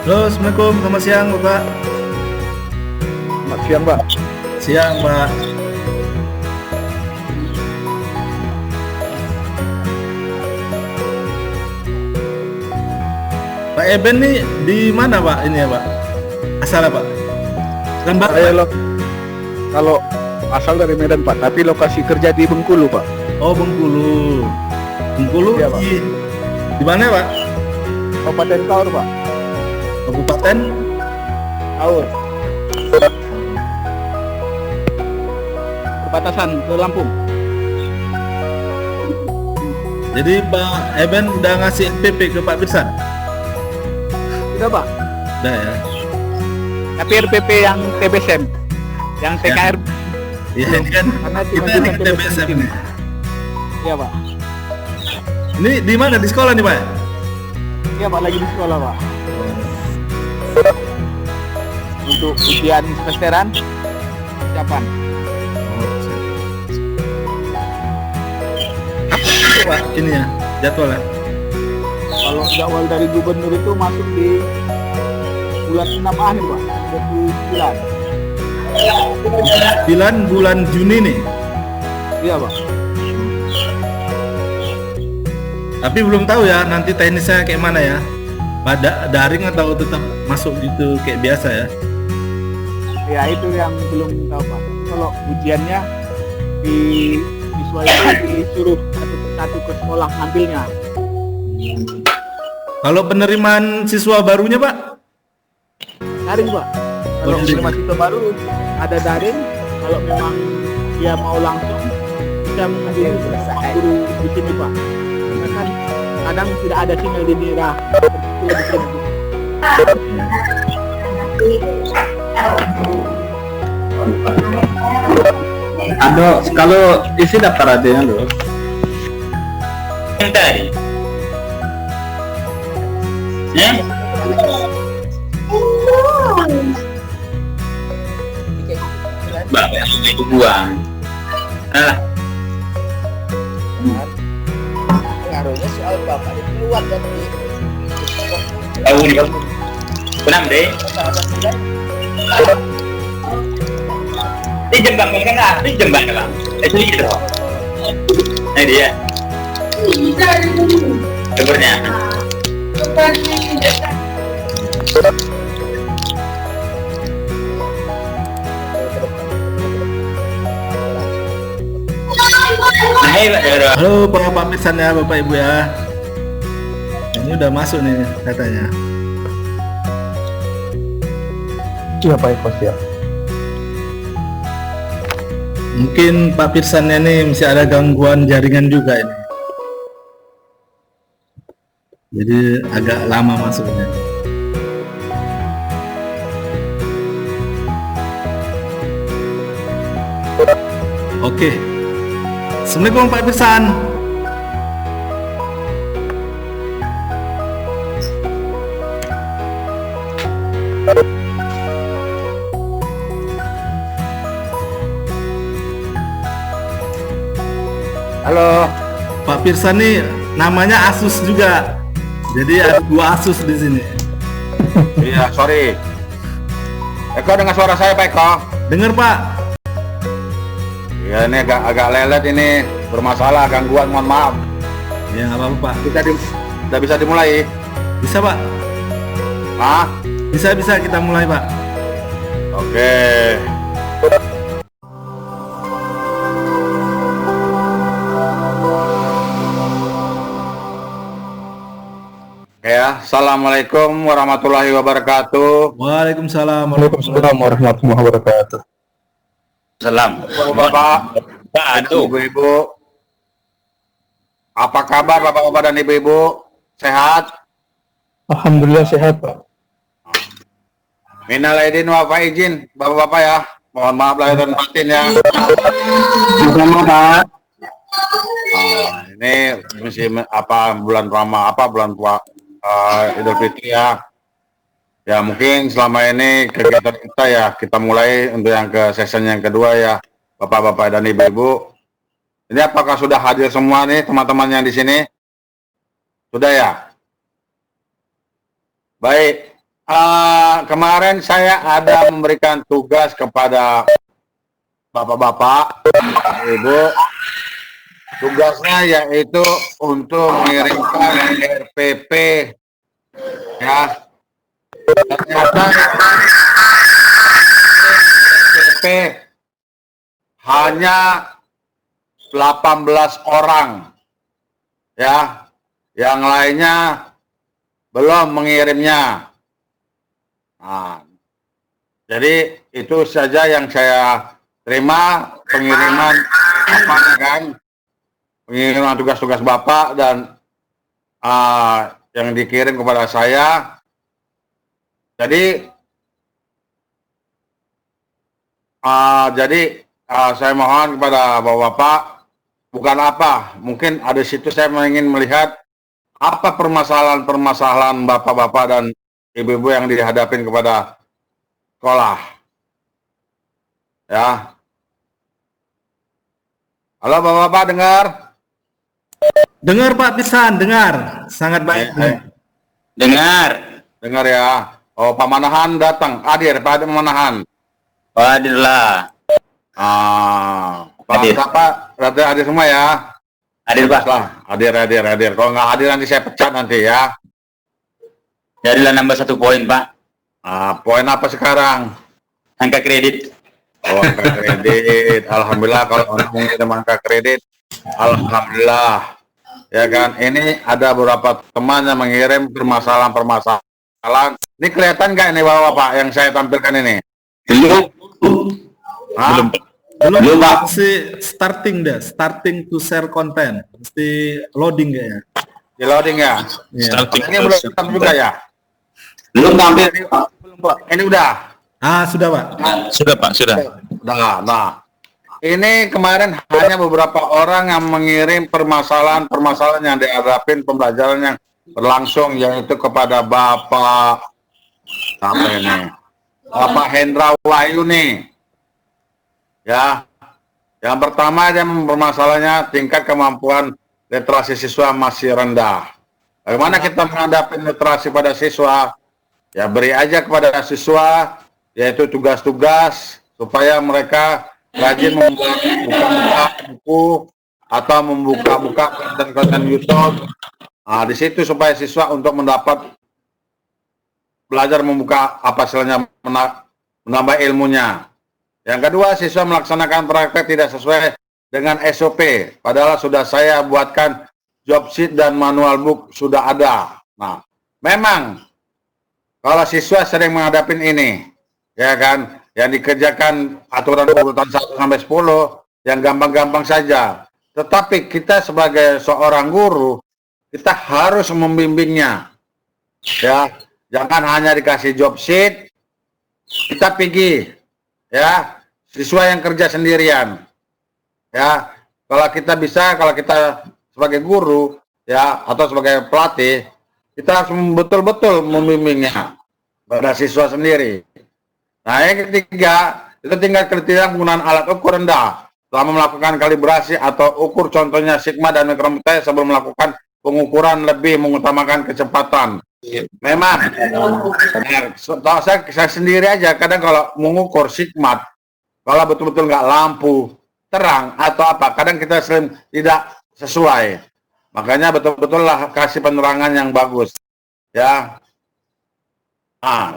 Halo, Assalamualaikum, selamat siang Bapak. Selamat siang, Pak. Siang Pak. Pak Eben nih di mana Pak ini ya Pak? Asalnya Pak? Gambar Saya kalau asal dari Medan, Pak, tapi lokasi kerja di Bengkulu, Pak. Oh Bengkulu. Bengkulu Iya, Pak. di mana Pak? Kabupaten Kaur, Pak. Kabupaten Kaur. Perbatasan ke Lampung. Jadi Pak Eben udah ngasih NPP ke Pak Pirsan? Sudah, Pak. Udah ya. Tapi RPP yang TBSM, yang TKR. Iya ini kan Karena kita tiba-tiba ini TBSM ini. Iya, Pak. Ini di mana? Di sekolah nih Pak? Iya, Pak, lagi di sekolah, Pak. Untuk ujian semesteran, persiapan. Pak ini ya jadwalnya. Kalau jadwal dari gubernur itu masuk di bulan 6 akhir, Pak. 29. 9 bulan Juni nih. Iya, Pak. Tapi belum tahu ya nanti teknisnya kayak mana ya. Pada daring atau tetap masuk gitu kayak biasa ya. Ya itu yang belum tahu, Pak. Kalau ujiannya disuaikan, disuruh satu persatu ke sekolah ngambilnya. Kalau penerimaan siswa barunya Pak? Daring, Pak. Kalau Daring. mahasiswa baru ada daring. Kalau memang dia mau langsung bisa mengambil guru di sini, Pak. Karena kan kadang tidak ada sinyal di daerah tertentu di sini. Ada kalau isi daftar ada yang loh. Tadi. Ya? Bapak itu buang. Alah. Pengaruhnya soal bapak itu keluar dari Tahu nih. Benam deh. Ini jembang kan? Ini jembang kan? Itu gitu. Nah dia. Sebenarnya. Halo Pak Pirsan ya Bapak Ibu ya. Ini udah masuk nih katanya. Iya, Pak Eko, ya. Mungkin Pak Pirsannya nih masih ada gangguan jaringan juga ini. Jadi agak lama masuknya. Oke. Assalamualaikum Pak Pirsan. Halo. Pak Pirsan nih namanya Asus juga. Jadi ada 2 Asus di sini. Iya, sorry. Eko dengar suara saya, Pak Eko? Dengar Pak? Ya, ini agak lelet ini, bermasalah, gangguan, mohon maaf. Ya nggak apa-apa Pak. Udah bisa dimulai? Bisa Pak? Hah? Bisa kita mulai Pak. Oke. Ya, Assalamualaikum warahmatullahi wabarakatuh. Waalaikumsalam. Waalaikumsalam warahmatullahi wabarakatuh. Salam. Bapak, Aduh. Ibu-ibu, apa kabar Bapak-bapak dan Ibu-ibu? Sehat? Alhamdulillah sehat, Pak. Minal aidin wal faizin, Bapak-bapak ya. Mohon maaf lahir dan batin ya. Pak. Ini musim apa bulan Idul Fitri ya. Ya mungkin selama ini kegiatan kita ya kita mulai untuk yang ke season yang kedua ya, Bapak-bapak dan Ibu-ibu. Ini apakah sudah hadir semua nih teman-teman yang di sini? Sudah ya? Baik. kemarin saya ada memberikan tugas kepada bapak-bapak, ibu. Tugasnya yaitu untuk mengirimkan RPP, ya. Ternyata RPP hanya 18 orang, ya. Yang lainnya belum mengirimnya. Nah, jadi itu saja yang saya terima, pengiriman apa kan, pengiriman tugas-tugas Bapak dan yang dikirim kepada saya. Jadi saya mohon kepada Bapak-Bapak, bukan apa, mungkin ada situ saya ingin melihat apa permasalahan-permasalahan Bapak-Bapak dan Ibu-ibu yang dihadapin kepada sekolah. Ya. Halo Bapak-Bapak, dengar? Dengar Pak Pisan, dengar. Sangat baik. Dengar. Dengar ya. Oh, Pak Manahan datang. Hadir, Pak Manahan. Hadirlah. Pak Hadir. Berarti hadir semua ya? Hadir, Pak. Hadir. Kalau nggak hadir nanti saya pecat nanti ya. Jadilah nambah 1 poin, Pak. Poin apa sekarang? Angka kredit. Oh, angka kredit. Alhamdulillah kalau orang mengirim angka kredit. Alhamdulillah. Ya kan, ini ada beberapa teman yang mengirim permasalahan. Ini kelihatan nggak ini Bapak yang saya tampilkan ini? Belum. Hah? Belum Pak. Mesti starting to share content. Mesti loading kayaknya. Di loading ya? Ini belum juga ya? Belum tampil. Belum, Pak. Ini udah? Sudah Pak. Sudah Pak, sudah. Nah, ini kemarin hanya beberapa orang yang mengirim permasalahan yang dihadapin pembelajaran yang berlangsung, yaitu kepada Bapak Hendra Wayuni. Ya, yang pertama dia mempermasalahnya tingkat kemampuan literasi siswa masih rendah. Bagaimana kita menghadapi literasi pada siswa? Ya beri aja kepada siswa, yaitu tugas-tugas supaya mereka rajin membuka buku atau membuka konten-konten YouTube. Nah, di situ supaya siswa untuk belajar membuka apa istilahnya, menambah ilmunya. Yang kedua, siswa melaksanakan praktek tidak sesuai dengan SOP. Padahal sudah saya buatkan job sheet dan manual book sudah ada. Nah, memang kalau siswa sering menghadapi ini, ya kan, yang dikerjakan aturan urutan 1 sampai 10, yang gampang-gampang saja. Tetapi kita sebagai seorang guru, kita harus membimbingnya. Ya, jangan hanya dikasih job sheet, kita pergi, ya, siswa yang kerja sendirian. Ya, kalau kita sebagai guru, ya, atau sebagai pelatih, kita harus betul-betul membimbingnya pada siswa sendiri. Nah, yang ketiga, itu tingkat kriteria penggunaan alat ukur rendah selama melakukan kalibrasi atau ukur, contohnya sigma dan mikrometer, sebelum melakukan pengukuran lebih mengutamakan kecepatan. Memang, saya sendiri aja kadang kalau mengukur sigma, kalau betul-betul nggak lampu terang atau apa, kadang kita sering tidak sesuai. Makanya betul-betul lah kasih penerangan yang bagus. Ya.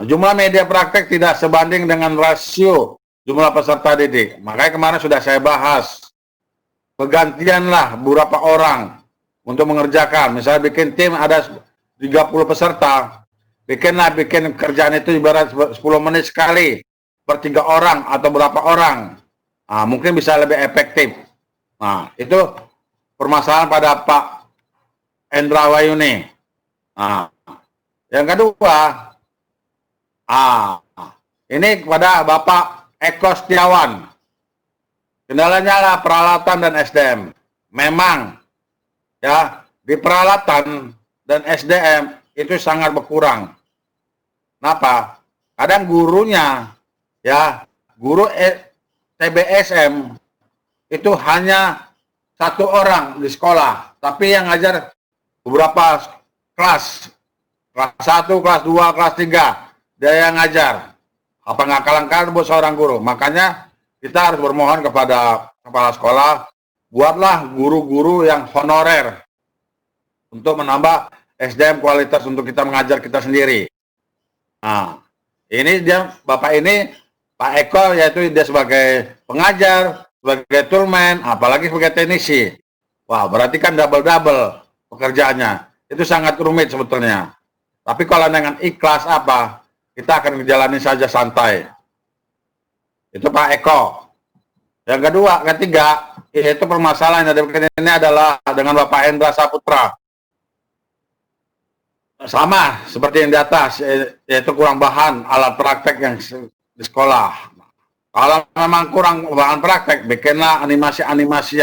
Jumlah media praktek tidak sebanding dengan rasio jumlah peserta didik. Makanya kemarin sudah saya bahas. Pergantianlah beberapa orang untuk mengerjakan. Misalnya bikin tim ada 30 peserta. Bikin kerjaan itu ibarat 10 menit sekali. Per 3 orang atau berapa orang. Mungkin bisa lebih efektif. Nah, itu permasalahan pada Pak Hendra Wayuni. Yang kedua, ini kepada Bapak Eko Setiawan. Kendalanya lah peralatan dan SDM. Memang, ya, di peralatan dan SDM itu sangat berkurang. Kenapa? Kadang gurunya, ya, guru TBSM itu hanya 1 orang di sekolah, tapi yang ngajar beberapa kelas 1, kelas 2, kelas 3. dia yang ngajar. Apa ngakal-ngakal buat seorang guru. Makanya kita harus bermohon kepada kepala sekolah, buatlah guru-guru yang honorer untuk menambah SDM kualitas untuk kita mengajar kita sendiri. Nah, ini dia, Bapak ini, Pak Eko, yaitu dia sebagai pengajar, sebagai toolman, apalagi sebagai teknisi. Wah, berarti kan double-double pekerjaannya. Itu sangat rumit sebetulnya. Tapi kalau dengan ikhlas apa, kita akan menjalani saja santai. Itu Pak Eko. Yang kedua, ketiga, itu permasalahan yang ini adalah dengan Bapak Hendra Saputra. Sama seperti yang di atas, yaitu kurang bahan alat praktek yang di sekolah. Kalau memang kurang bahan praktek, bikinlah animasi-animasi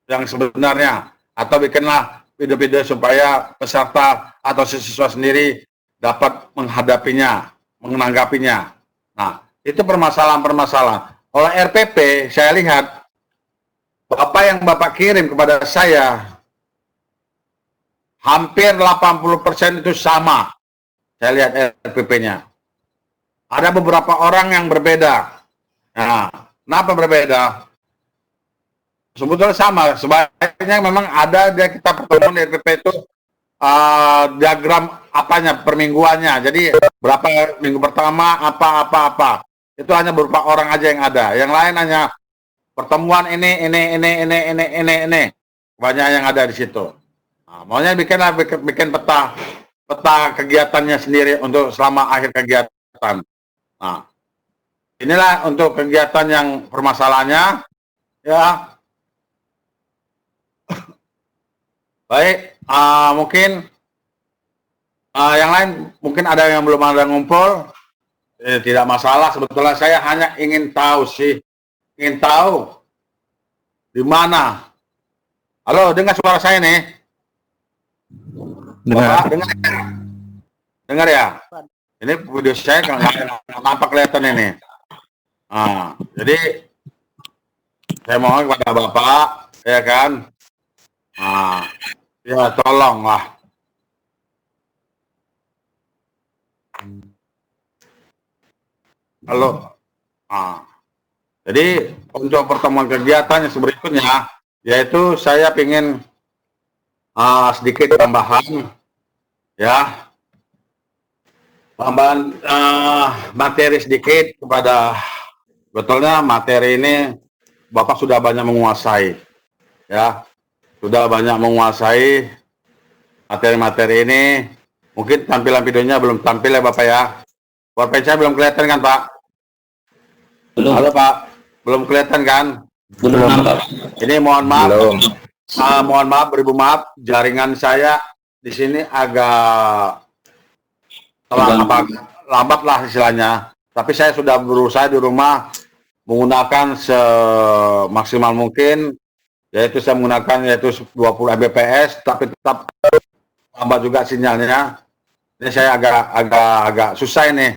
yang sebenarnya, atau bikinlah video-video supaya peserta atau siswa sendiri dapat menghadapinya, menanggapinya. Nah, itu permasalahan-permasalahan. Oleh RPP, saya lihat Bapak yang Bapak kirim kepada saya hampir 80% itu sama. Saya lihat RPP-nya. Ada beberapa orang yang berbeda. Nah, kenapa berbeda? Sebetulnya sama. Sebaiknya memang ada kita pertemuan di RPP itu diagram apanya, permingguannya. Jadi berapa minggu pertama, apa. Itu hanya beberapa orang aja yang ada. Yang lain hanya pertemuan ini. Banyak yang ada di situ. Nah, maunya bikin peta kegiatannya sendiri untuk selama akhir kegiatan. Nah, inilah untuk kegiatan yang permasalahannya, ya. Baik, mungkin yang lain mungkin ada yang belum ada ngumpul, tidak masalah. Sebetulnya saya hanya ingin tahu di mana. Halo, dengar suara saya nih? Bapak, dengar ya? Ini video saya nggak nampak kelihatan ini. Nah, jadi saya mohon kepada Bapak, ya kan? Nah, ya tolonglah. Halo. Nah, jadi untuk pertemuan kegiatan yang berikutnya, yaitu saya ingin sedikit tambahan, ya, tambahan materi sedikit kepada, betulnya materi ini Bapak sudah banyak menguasai, ya, sudah banyak menguasai materi-materi ini. Mungkin tampilan videonya belum tampil ya Bapak ya. PowerPoint saya belum kelihatan kan Pak? Belum. Halo Pak, belum kelihatan kan? Belum. Ini mohon maaf. Belum. Mohon maaf, beribu maaf, jaringan saya di sini agak lambat lah istilahnya. Tapi saya sudah berusaha di rumah menggunakan semaksimal mungkin, yaitu saya menggunakan yaitu 20 Mbps, tapi tetap lambat juga sinyalnya. Ini saya agak susah ini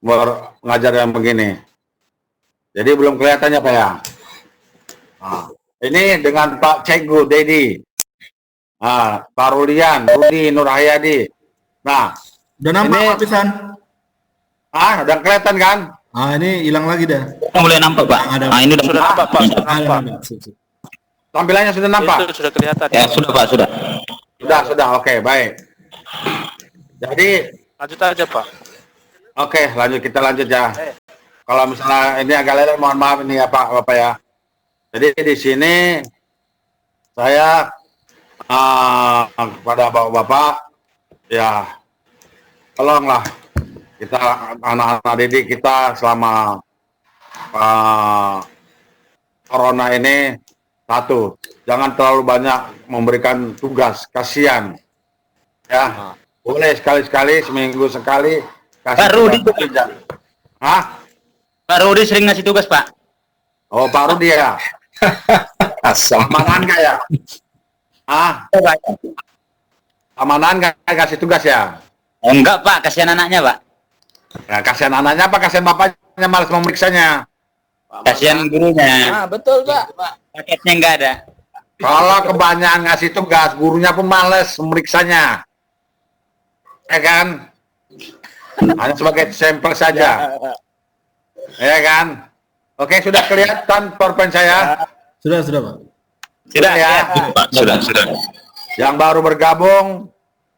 mengajar yang begini. Jadi belum kelihatannya Pak ya. Nah, ini dengan Pak Cegu Dedi, Pak Rulian, Rudi Nurhayadi. Nah, udah nampak Pak Pisan? Udah kelihatan kan? Ini hilang lagi dah. Mulai nampak Pak. Ini sudah nampak Pak. Sudah nampak. Tampilannya sudah nampak? Itu sudah kelihatan. Ya sudah Pak, sudah. Sudah. Oke, baik. Jadi lanjut aja Pak. Oke, kita lanjut ya. Kalau misalnya ini agak lelet, mohon maaf ini ya Pak, Bapak ya. Jadi di sini saya kepada bapak-bapak ya, tolonglah kita anak-anak didik kita selama corona ini, satu, jangan terlalu banyak memberikan tugas, kasihan ya. Boleh sekali-sekali, seminggu sekali kasih Pak Rudi kerja. Pak Rudi sering ngasih tugas Pak. Oh, Pak Rudi ya. Amanan nggak ya? Amanan nggak kasih tugas ya? Oh, enggak Pak, kasihan anaknya Pak. Nah, kasihan anaknya apa kasihan bapaknya malas memeriksanya? Kasihan gurunya. Betul Pak. Paketnya enggak ada. Kalau kebanyakan ngasih tugas, gurunya pun malas memeriksanya. Ya kan? Hanya sebagai sampel saja. Ya kan? Oke, sudah kelihatan PowerPoint saya? Sudah Pak. Sudah ya? Pak, sudah. Yang baru bergabung,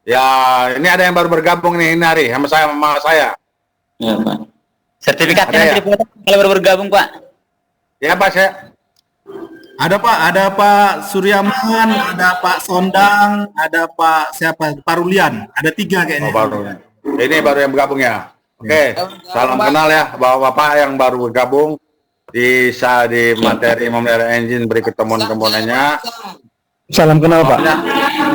ya ini ada yang baru bergabung nih, ini hari sama saya. Ya, Pak. Sertifikatnya Ada ya? nanti dipotong kalau baru bergabung, Pak. Ya Pak, saya. Ada Pak Suryaman, ada Pak Sondang, ada Pak siapa? Parulian. Ada 3 kayaknya. Oh, baru. Ini baru yang bergabung ya. Oke, salam kenal ya Bapak yang baru bergabung bisa di materi memelihara engine berikut komponen-komponennya. Salam kenal Pak.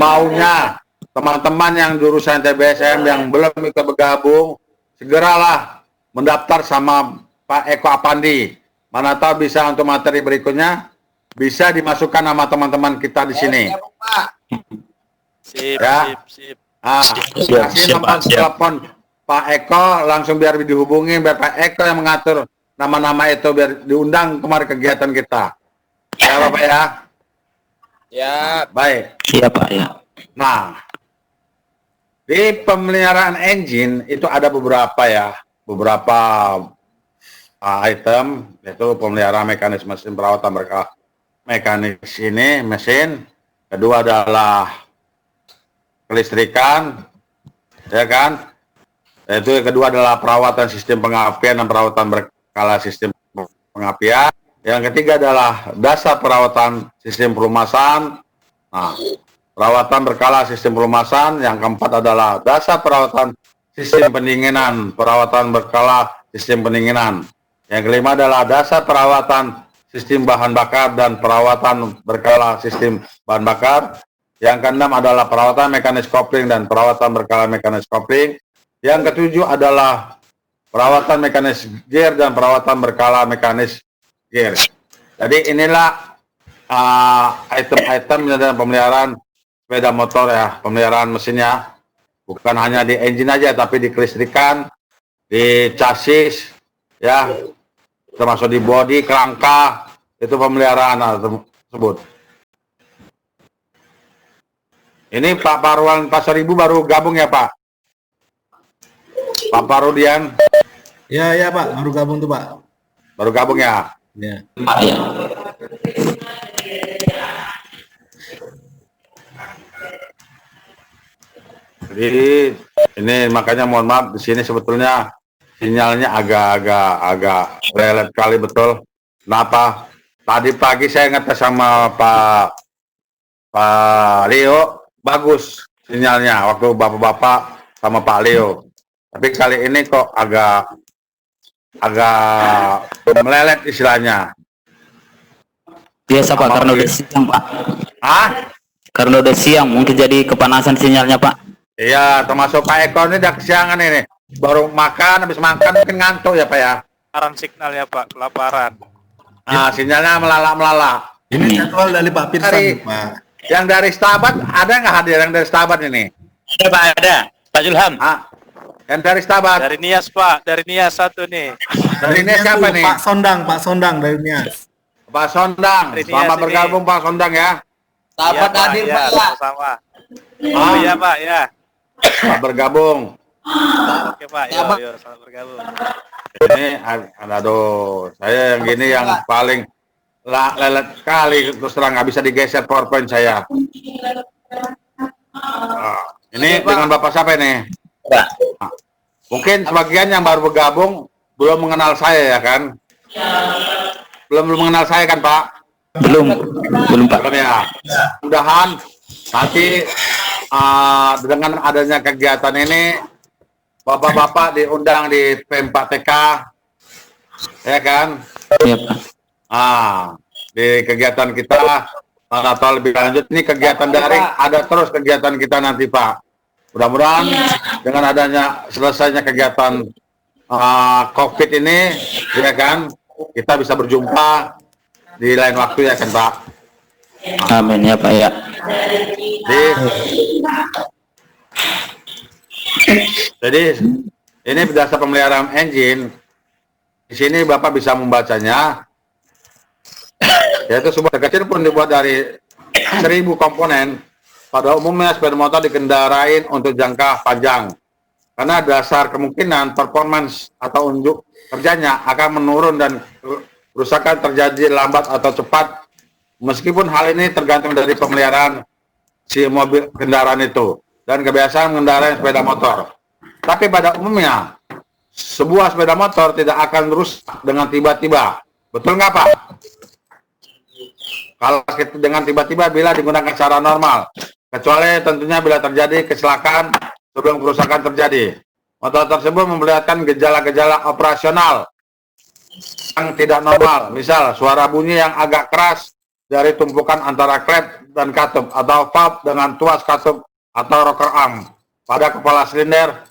Maunya teman-teman yang jurusan TBSM yang belum ikut bergabung, segeralah mendaftar sama Pak Eko Apandi. Mana tahu bisa untuk materi berikutnya bisa dimasukkan nama teman-teman kita di sini. Sip, Ya. sip. Kasih nomor telepon Pak Eko, langsung biar dihubungi, biar Pak Eko yang mengatur nama-nama itu biar diundang kemarin kegiatan kita. Ya Bapak ya. Ya, Baik. Iya, Pak, ya. Nah, di pemeliharaan engine itu ada beberapa item, yaitu pemeliharaan mekanisme mesin, perawatan berkala mekanis ini mesin. Kedua adalah kelistrikan, ya kan? Yaitu yang kedua adalah perawatan sistem pengapian dan perawatan berkala sistem pengapian. Yang ketiga adalah dasar perawatan sistem pelumasan. Nah, perawatan berkala sistem pelumasan. Yang keempat adalah dasar perawatan sistem pendinginan, perawatan berkala sistem pendinginan. Yang kelima adalah dasar perawatan sistem bahan bakar dan perawatan berkala sistem bahan bakar. Yang keenam adalah perawatan mekanis kopling dan perawatan berkala mekanis kopling. Yang ketujuh adalah perawatan mekanis gear dan perawatan berkala mekanis gear. Jadi inilah item-item dalam pemeliharaan sepeda motor ya, pemeliharaan mesinnya. Bukan hanya di engine aja, tapi di kelistrikan, di chassis, ya, termasuk di bodi, kerangka, itu pemeliharaan tersebut. Ini Pak Parwan Pasar Ibu baru gabung ya Pak? Pak Parudian? Ya Pak, baru gabung tuh Pak. Baru gabung ya? Ya. Pak, ya. Jadi ini makanya mohon maaf di sini sebetulnya sinyalnya agak lelet kali betul. Kenapa? Tadi pagi saya ngetes sama Pak Leo, bagus sinyalnya waktu bapak-bapak sama Pak Leo. Tapi kali ini kok agak melelet istilahnya. Biasa, Pak, karena udah siang, Pak. Karena udah siang, mungkin jadi kepanasan sinyalnya, Pak. Iya, termasuk Pak Eko ini udah kesiangan ini. Baru makan, habis makan mungkin ngantuk ya Pak ya. Kelaparan signalnya Pak, kelaparan. Nah, sinyalnya melala-melala. Ini jadwal dari Pak Pirsan Dari- Pak. Yang dari Stabat ada nggak hadir yang dari Stabat ini? Ada, Pak, ada. Pak Julham. Yang dari Stabat. Dari Nias Pak, dari Nias satu nih. Dari ini siapa nih? Pak Sondang dari Nias. Pak Sondang. Dari Selamat Nias bergabung Pak Sondang ya. sahabat Iya, hadir ya, Pak. sama-sama. Oh iya Pak, ya. Selamat bergabung. Oke Pak, yuk, selamat bergabung. Ini aduh, saya yang gini yang paling lelet sekali terus terang nggak bisa digeser PowerPoint saya. Ini dengan Bapak siapa ini? Pak. Mungkin sebagian yang baru bergabung belum mengenal saya ya kan? Belum mengenal saya kan Pak? Belum, Pak. Belum ya. Mudahan nanti dengan adanya kegiatan ini bapak-bapak diundang di P4TK ya kan? Iya, Pak. Di kegiatan kita atau lebih lanjut ini kegiatan daring ada terus kegiatan kita nanti Pak. Mudah-mudahan dengan adanya selesainya kegiatan COVID ini ya kan kita bisa berjumpa di lain waktu ya kan Pak. Amin ya, Pak, ya. Jadi ini berdasar pemeliharaan engine. Di sini Bapak bisa membacanya. Yaitu sebuah kecil pun dibuat dari 1000 komponen. Pada umumnya sepeda motor dikendarain untuk jangka panjang. Karena dasar kemungkinan performance atau unjuk kerjanya akan menurun dan kerusakan terjadi lambat atau cepat. Meskipun hal ini tergantung dari pemeliharaan si mobil kendaraan itu dan kebiasaan mengendarai sepeda motor. Tapi pada umumnya sebuah sepeda motor tidak akan rusak dengan tiba-tiba. Betul nggak Pak? Kalau kita dengan tiba-tiba bila digunakan secara normal, kecuali tentunya bila terjadi kecelakaan sebelum kerusakan terjadi. Motor tersebut memperlihatkan gejala-gejala operasional yang tidak normal, misal suara bunyi yang agak keras dari tumpukan antara klep dan katup, atau valve dengan tuas katup atau rocker arm pada kepala silinder,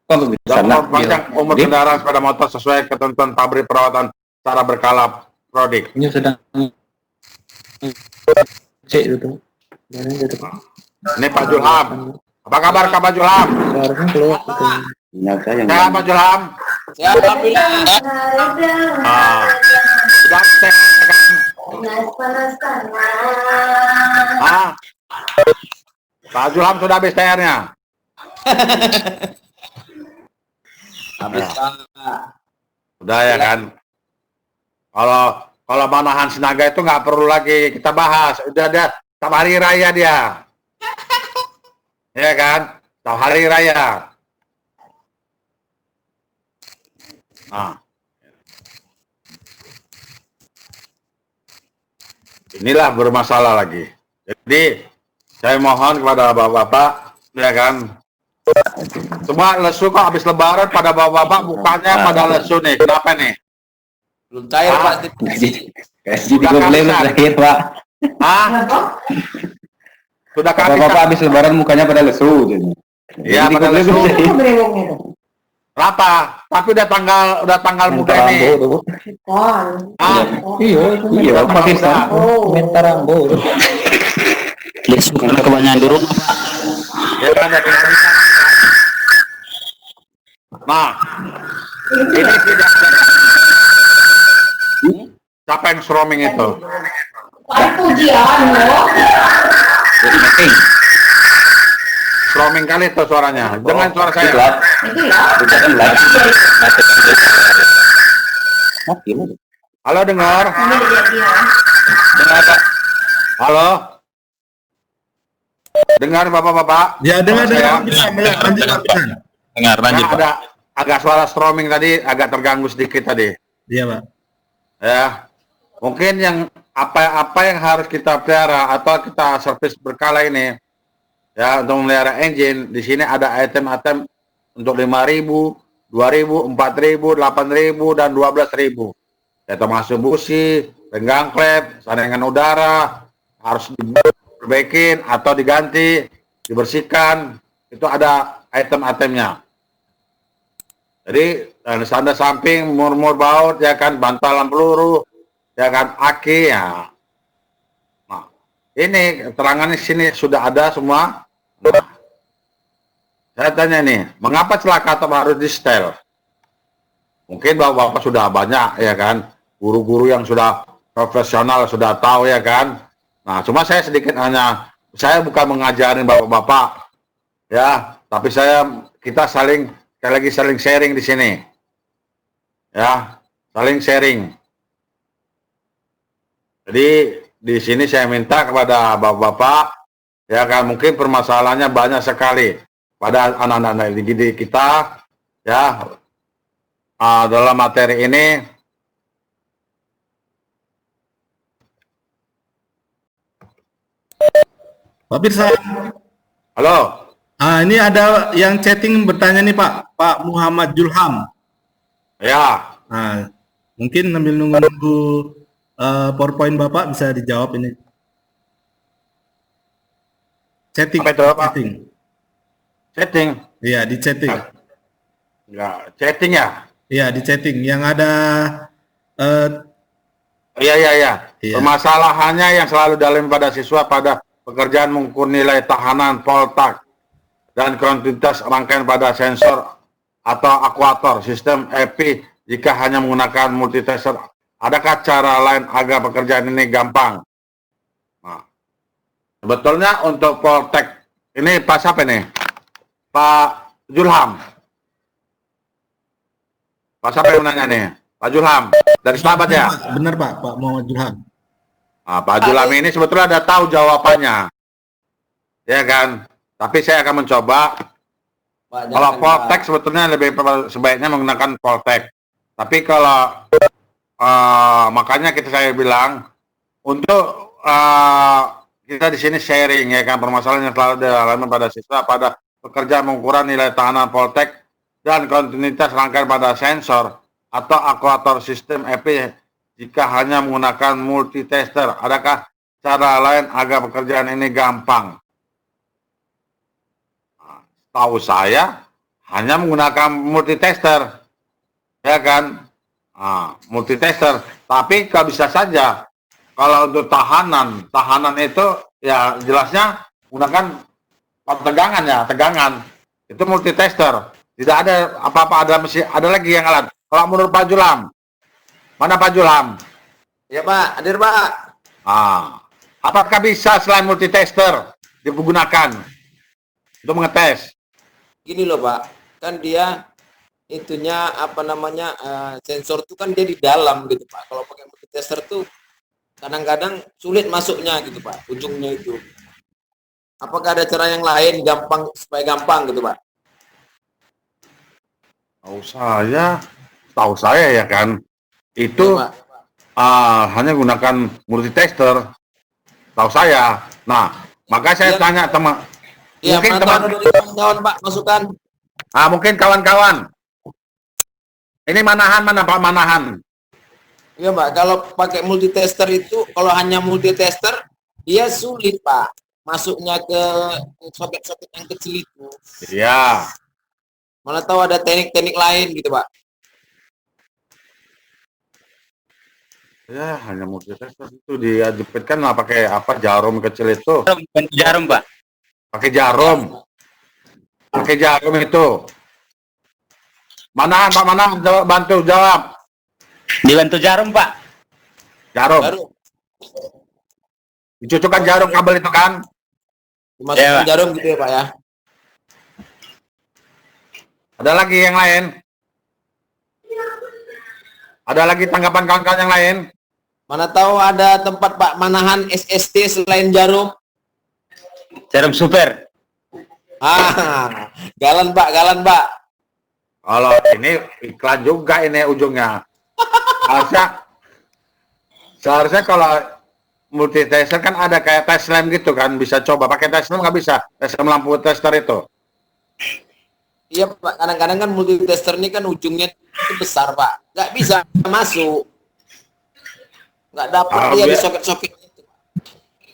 dan memperpanjang umur kendaraan sepeda motor sesuai ketentuan pabrik perawatan secara berkala prodik. Ini sedang cek itu. Ini Pak Julham. Apa kabar Pak Julham? Suaranya keluar itu. Sehat Pak Julham? Sudah cek Pak Julham sudah habis TR-nya? Habis Pak. Sudah ya kan? Kalau Manahan Sinaga itu nggak perlu lagi kita bahas. Udah ada setiap hari raya dia. Ya kan? Setiap hari raya. Nah. Inilah bermasalah lagi. Jadi saya mohon kepada bapak-bapak, ya kan, semua lesu kok habis lebaran pada bapak-bapak bukannya pada lesu nih. Kenapa nih? Belum cair Pak. Jadi problem terakhir Pak. Sudah kasih Bapak habis lebaran mukanya pada lesu. Iya pada lesu. Rata, tapi udah tanggal muda nih. Iya, Pakistan. Minta rambo. Lesu karena kebanyakan di rumah Pak. Ya kan, nah, ini tidak siapa yang roaming itu? Roaming kali itu suaranya. Dengan suara saya. Halo dengar? Dengar Pak? Halo? Dengar bapak-bapak? Ya dengar Suara dengar. saya? Lanjut. Dengar lanjut Nah, Pak. ada agak suara streaming tadi agak terganggu sedikit tadi. Iya Pak. Ya. Mungkin yang apa yang harus kita pelihara atau kita servis berkala ini ya untuk memelihara engine. Di sini ada item-item untuk 5.000, 2.000, 4.000, 8.000 dan 12.000. Ya termasuk busi, renggang klep, saringan udara harus diperbaikin atau diganti, dibersihkan. Itu ada item-itemnya. Jadi tanda samping, murmur baut, ya kan, bantalan peluru, ya kan, aki, ya. Nah, ini keterangan di sini sudah ada semua. Nah, saya tanya nih, mengapa celaka harus di setel? Mungkin bapak-bapak sudah banyak, ya kan, guru-guru yang sudah profesional sudah tahu, ya kan. Nah, cuma saya sedikit hanya, saya bukan mengajarin bapak-bapak, ya, tapi kita saling sekali lagi saling sharing di sini, ya, saling sharing. Jadi di sini saya minta kepada bapak-bapak, ya kan, mungkin permasalahannya banyak sekali pada anak-anak didik kita, ya, dalam materi ini. Pak Pirsa. Halo. Ini ada yang chatting bertanya nih Pak Muhammad Julham. Ya. Nah, mungkin sambil nunggu PowerPoint Bapak bisa dijawab ini. Chatting. Apa itu, Pak? Chatting. Chatting. Iya, di chatting. Ya, chatting ya. Iya, di chatting. Yang ada Iya. Iya. Permasalahannya yang selalu dalam pada siswa pada pekerjaan mengukur nilai tahanan voltak dan kontinuitas rangkaian pada sensor atau akuator sistem EP jika hanya menggunakan multitester. Adakah cara lain agar pekerjaan ini gampang? Nah, sebetulnya untuk voltak ini Pak siapa nih? Pak Julham. Pak siapa yang menanya nih? Pak Julham dari Selabat ya? Benar Pak, Pak Muhammad Julham. Nah, Pak Julham ini sebetulnya ada tahu jawabannya, ya kan? Tapi saya akan mencoba. Kalau Voltec sebetulnya lebih sebaiknya menggunakan Voltec. Tapi kalau makanya saya bilang untuk kita di sini sharing ya kan, permasalahan yang selalu dialami pada siswa pada pekerjaan mengukur nilai tahanan Voltec dan kontinuitas rangkaian pada sensor atau aktuator sistem EP jika hanya menggunakan multitester. Adakah cara lain agar pekerjaan ini gampang? Tahu saya hanya menggunakan multitester, ya kan? Multitester. Tapi kalau bisa saja, kalau untuk tahanan itu ya jelasnya menggunakan tegangan ya, tegangan. Itu multitester. Tidak ada apa-apa, ada lagi yang alat. Kalau menurut Pak Julham, mana Pak Julham? Ya Pak, hadir Pak. Apakah bisa selain multitester digunakan untuk mengetes? Gini loh Pak, kan dia itunya apa namanya sensor tuh kan dia di dalam gitu Pak. Kalau pakai multitester tuh kadang-kadang sulit masuknya gitu Pak, ujungnya itu. Apakah ada cara yang lain gampang supaya gampang gitu Pak? Tahu saya ya kan, itu Ya, hanya gunakan multitester. Tahu saya. Nah, maka saya tanya teman. Iya, Mungkin teman dari kawan-kawan Pak, masukan. Mungkin kawan-kawan. Ini Manahan mana Pak Manahan? Iya Pak, kalau pakai multitester itu, kalau hanya multitester, dia sulit Pak. Masuknya ke soket-soket yang kecil itu. Iya. Mana tahu ada teknik-teknik lain gitu Pak. Ya, hanya multitester itu dia jepitkan lah pakai apa jarum kecil itu. Jarum, Pak. Pakai jarum. Pakai jarum itu. Manahan Pak Manahan, bantu jawab. Dibantu jarum, Pak. Jarum. Baru Dicucukkan jarum kabel itu kan? dimasukkan Pak. jarum gitu ya Pak ya. Ada lagi yang lain? Ada lagi tanggapan kawan-kawan yang lain? Mana tahu ada tempat Pak Manahan SST selain jarum. Jarum super. Galan Pak, galan Pak. Kalau ini iklan juga ini ujungnya. Seharusnya kalau multitester kan ada kayak tes lem gitu kan, bisa coba pakai tes lem, nggak bisa tes lem lampu tester itu. Iya Pak, kadang-kadang kan multitester ini kan ujungnya itu besar Pak, nggak bisa masuk, nggak dapat dia di soket-soket itu.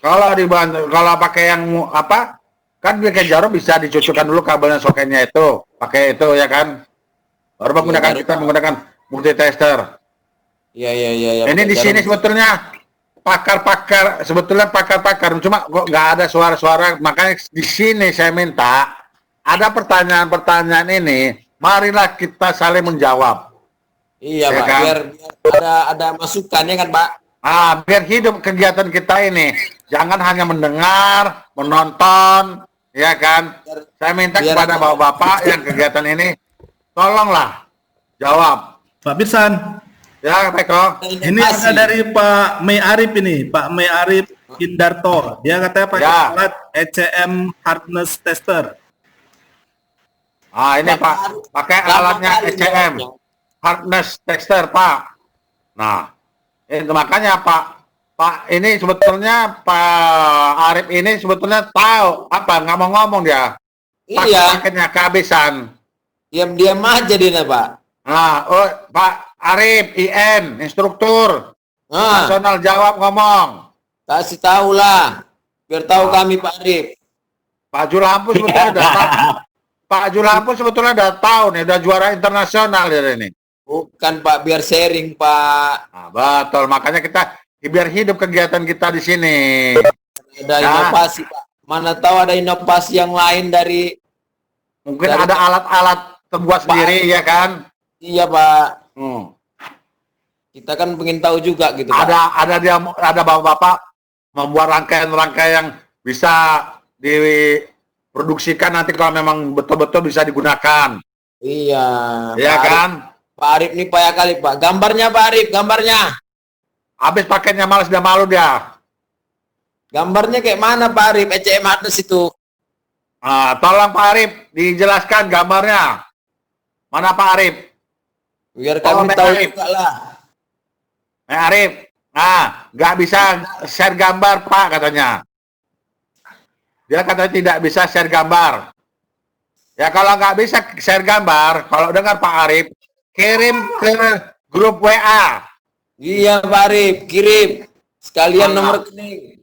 Kalau dibantu, kalau pakai yang apa, kan pakai jarum bisa dicucukkan dulu kabelnya soketnya itu, pakai itu ya kan. Baru menggunakan kita menggunakan multitester. Iya. Ini di sini sebetulnya pakar-pakar, cuma kok nggak ada suara-suara, makanya di sini saya minta ada pertanyaan-pertanyaan ini, marilah kita saling menjawab. Iya ya Pak, kan? biar ada masukannya kan Pak. Biar hidup kegiatan kita ini, jangan hanya mendengar, menonton, ya kan? Saya minta kepada bapak-bapak yang kegiatan ini, tolonglah jawab. Pak Pirsan, Ya, Peko. ini ada dari Pak Mei Arif ini, Pak Mei Arif Indarto. Dia katanya pakai alat ECM hardness tester. Ini Pak, pakai alatnya ECM hardness tester Pak. Nah, itu makanya Pak ini sebetulnya Pak Arif ini sebetulnya tahu apa, nggak mau ngomong dia. Iya. Paketnya kehabisan. Diam-diam aja dia Pak. Pak Arif, IN, instruktur nasional jawab ngomong. Kasih tahu lah, biar tahu kami Pak Arif. Pak Julham pun sebetulnya udah tahu. Pak Julham pun sebetulnya udah tahu nih, udah juara internasional dia ini. Bukan Pak, biar sharing Pak. Betul, makanya kita biar hidup kegiatan kita di sini. Ada inovasi Pak. Mana tahu ada inovasi yang lain dari. Mungkin ada alat-alat terbuat sendiri ya kan? Iya Pak. Kita kan pengen tahu juga gitu Pak. Ada bapak-bapak membuat rangkaian-rangkaian yang bisa produksikan nanti kalau memang betul-betul bisa digunakan. Iya. Iya Pak kan? Arif, Pak Arif nih payah kali Pak. Gambarnya Pak Arif, gambarnya. Habis pakainya malas dia malu dia. Gambarnya kayak mana Pak Arif? ECM Hardness itu. Tolong Pak Arif dijelaskan gambarnya. Mana Pak Arif? Biar Tolong kami Pak tahu Arif. juga lah. Arif, nggak bisa share gambar Pak katanya. Dia katanya tidak bisa share gambar. Ya kalau nggak bisa share gambar, kalau dengar Pak Arif, kirim ke grup WA. Iya Pak Arif, kirim. Sekalian nomor rekening.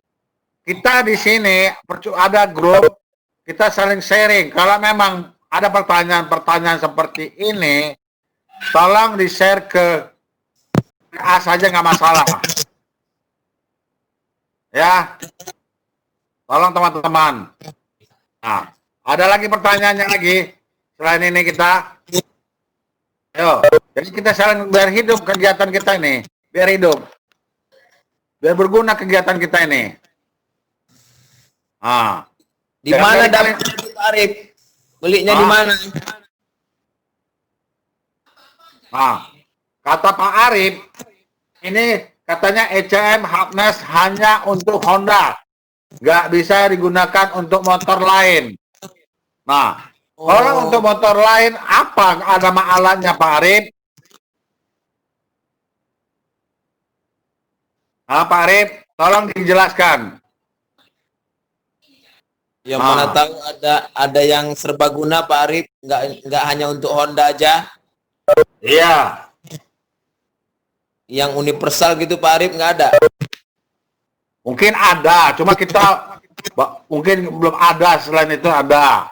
Kita di sini ada grup, kita saling sharing. Kalau memang ada pertanyaan-pertanyaan seperti ini, tolong di-share ke WA saja nggak masalah. Ya, tolong teman-teman. Nah, ada lagi pertanyaannya lagi selain ini kita. Ayo, jadi kita saling biar hidup kegiatan kita ini, biar hidup, biar berguna kegiatan kita ini. Di mana dapatnya Pak Arif? Belinya di mana? Kata Pak Arif, ini katanya ECM Hardness hanya untuk Honda, nggak bisa digunakan untuk motor lain. Nah, kalau untuk motor lain apa nama alatnya Pak Arif? Pak Arif, tolong dijelaskan. Yang mana tahu ada yang serbaguna Pak Arif, nggak hanya untuk Honda aja. Iya. Yang universal gitu Pak Arif nggak ada. Mungkin ada, cuma kita mungkin belum ada, selain itu ada.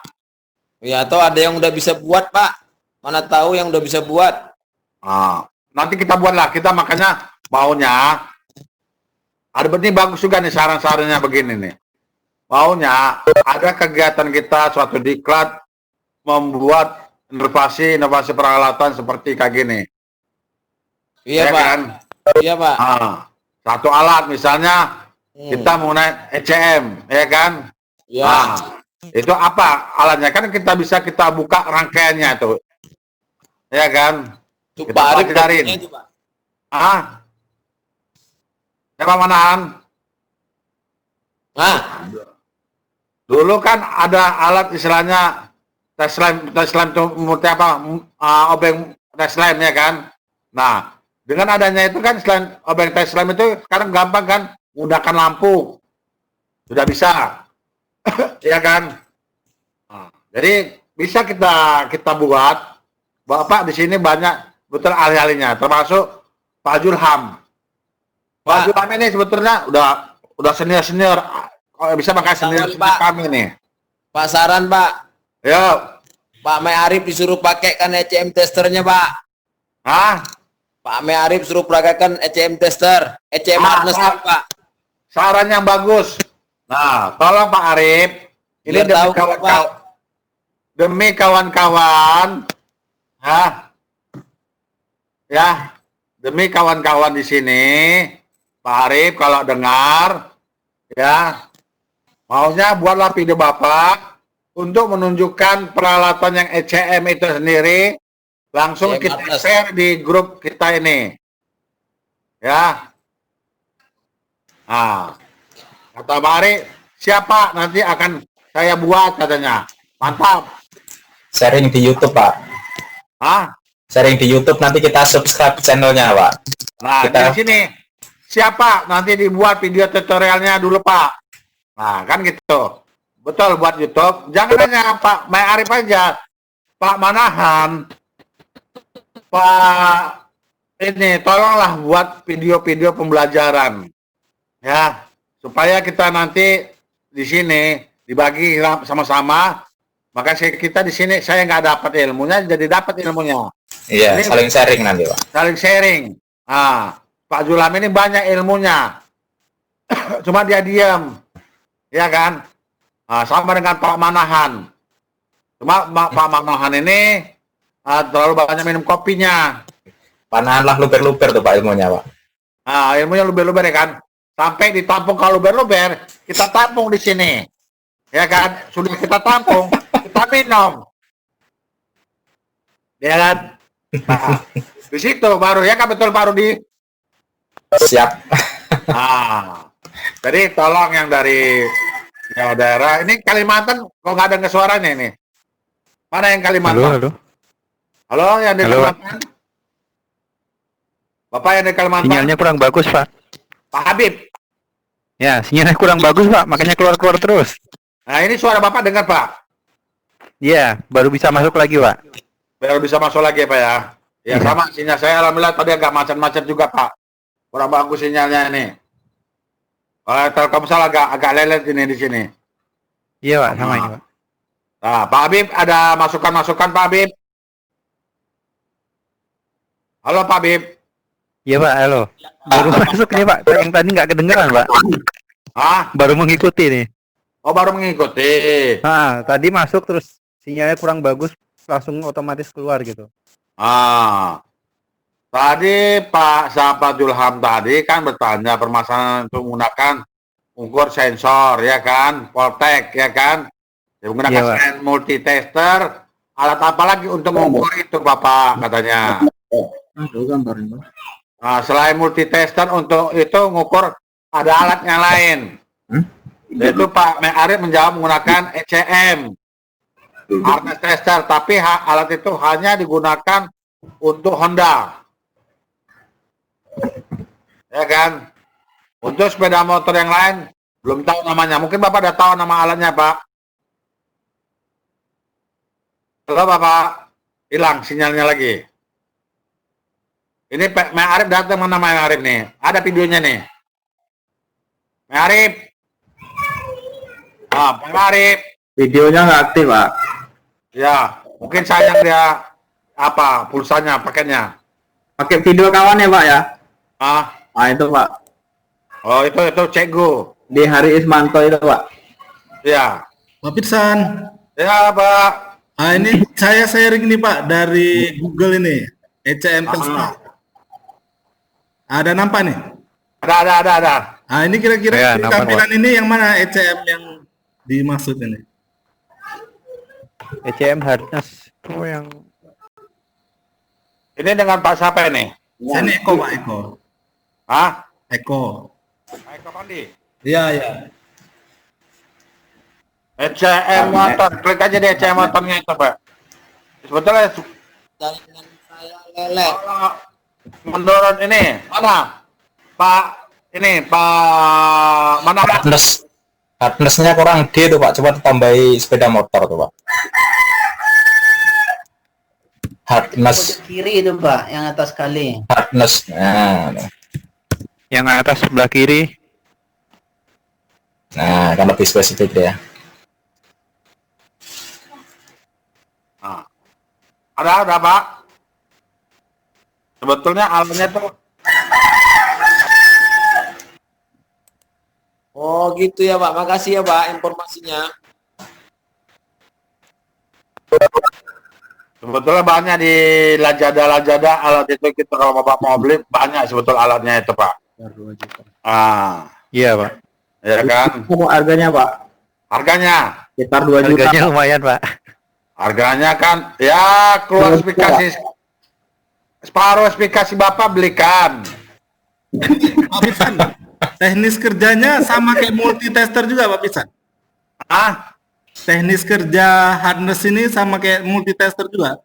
Ya, atau ada yang udah bisa buat Pak. Mana tahu yang udah bisa buat. Nanti kita buatlah, kita makanya maunya ada ini bagus juga nih saran-sarannya begini nih. Maunya ada kegiatan kita suatu diklat membuat inovasi peralatan seperti kayak gini. Iya ya Pak. Kan? Iya Pak. Satu alat misalnya kita mau naik ECM, ya kan? Iya. Itu apa alatnya? Kan kita bisa kita buka rangkaiannya tuh, ya kan? Itu Kita Pak Arif pelajarin. itu Pak. Siapa manaan? Dulu kan ada alat istilahnya tes lab itu apa? Obeng tes lab ya kan? Nah, dengan adanya itu kan selain obeng tes lab itu sekarang gampang kan, menggunakan lampu sudah bisa, ya kan? Jadi bisa kita buat. Bapak di sini banyak betul ahli-ahlinya, termasuk Pak Julham. Pak Julham ini sebetulnya udah senior. Bisa pakai senior kami nih. Pak saran Pak. Yo. Pak Mai Arif disuruh pakai kan ECM testernya Pak. Pak Mai Arif suruh praktekkan ECM tester, ECM Hardness Pak. Saran yang bagus. Nah, tolong Pak Arif, ini demi kawan-kawan, demi kawan-kawan di sini, Pak Arif kalau dengar, ya, maunya buatlah video Bapak untuk menunjukkan peralatan yang ECM itu sendiri. Langsung kita share di grup kita ini, ya. Kata Pak Ari, siapa nanti akan saya buat katanya. Mantap. Sharing di YouTube Pak. Sharing di YouTube, nanti kita subscribe channelnya Pak. Nah, di sini siapa nanti dibuat video tutorialnya dulu Pak. Nah, kan gitu. Betul, buat YouTube. Jangan hanya Pak Mai Arif aja, Pak Manahan. Pak ini tolonglah buat video-video pembelajaran ya, supaya kita nanti di sini dibagi sama-sama. Maka kita di sini saya nggak dapat ilmunya, jadi dapat ilmunya. Iya, ini saling sharing nanti Pak. Saling sharing. Pak Julham ini banyak ilmunya, cuma dia diam, ya kan? Sama dengan Pak Manahan. Cuma Pak Manahan ini terlalu banyak minum kopinya. Panahanlah luber-luber tuh Pak ilmunya Pak. Ilmunya luber-luber ya kan. Sampai ditampung kalau luber-luber, kita tampung di sini. Ya kan, sudah kita tampung, kita minum. Ya kan? Nah, di situ baru ya kan betul Pak Rudi? Siap. Ah, jadi tolong yang dari daerah ini Kalimantan kok nggak ada suaranya ini? Mana yang Kalimantan? Halo, yang di Kalimantan? Bapak yang di Kalimantan? Sinyalnya kurang bagus, Pak. Pak Habib. Ya, sinyalnya kurang bagus, Pak. Makanya keluar-keluar terus. Nah, ini suara Bapak dengar, Pak? Iya, baru bisa masuk lagi, Pak. Baru bisa masuk lagi, Pak ya? Ya, sama sinyal saya alhamdulillah tadi agak macet-macet juga, Pak. Kurang bagus sinyalnya ini. Kalau Telkomsel agak lelet ini di sini. Iya, Pak, sama ini, Pak. Nah, Pak Habib ada masukan-masukan, Pak Habib? Halo, Pak Habib. Iya, Pak, halo. Baru masuk nih, Pak. Yang tadi nggak kedengeran, Pak. Ah, Baru mengikuti nih. oh baru mengikuti. Nah, tadi masuk terus sinyalnya kurang bagus, langsung otomatis keluar gitu. Ah, tadi Pak Sapadul Ham tadi kan bertanya permasalahan untuk menggunakan ukur sensor, ya kan, Poltek, ya kan, ya, menggunakan Iya, Pak. multitester, alat apa lagi untuk mengukur itu, Bapak katanya. Nah, selain multitester untuk itu mengukur ada alat yang lain. Yaitu Pak Arif menjawab menggunakan ECM, hardness tester, tapi alat itu hanya digunakan untuk Honda, ya kan? Untuk sepeda motor yang lain belum tahu namanya. Mungkin Bapak udah tahu nama alatnya, Pak. Halo Bapak, hilang sinyalnya lagi. Ini Pak Arif datang, mana Pak Arif nih? Ada videonya nih. Pak Arif. Ah, Pak Arif. Videonya nggak aktif, Pak. Ya, mungkin sayang dia apa pulsanya, paketnya. Pakai video kawan ya, Pak ya? Ah, Ah, itu, Pak. oh itu Cegu. Di Hari Ismanto itu, Pak. Ya, Pak Pitsan. ya Pak. Ah, ini saya sharing nih Pak dari Google ini. ECM Telstar. Ada nampak nih? Ada. Ah, ini kira-kira Ya, di nampak, tampilan ini yang mana ECM yang dimaksud ini? ECM hardness itu yang Ini dengan Pak siapa ini? Ini Eko Pak, Eko. Hah? Eko. Pak Eko Pandi. Iya, iya. ECM motor, klik aja di ECM motornya itu Pak. Sebetulnya Jaringan saya leleh. kalau menurut ini mana? Pak ini Pak mana? Hardness-nya kurang D tuh, Pak. Coba ditambahi sepeda motor tuh, Pak. Hardness. Kiri itu Pak, yang atas kali. Hardness. Nah, yang atas sebelah kiri. nah kan lebih spesifik ya. Nah. Ada Pak. Sebetulnya alatnya tuh. Oh gitu ya Pak, makasih ya Pak informasinya. Sebetulnya banyak di Lazada alat itu kita kalau Bapak mau beli banyak sebetulnya alatnya itu Pak. Ah, Iya, Pak. ya kan? Apa harganya, Pak? Harganya? Sekitar 2 juta. Harganya lumayan, Pak. Harganya kan ya keluar spesifikasi separuh spesifikasi Bapak belikan. Pak Pitsan. Teknis kerjanya sama kayak multitester juga Pak Pitsan. Ah, Teknis kerja hardness ini sama kayak multitester juga.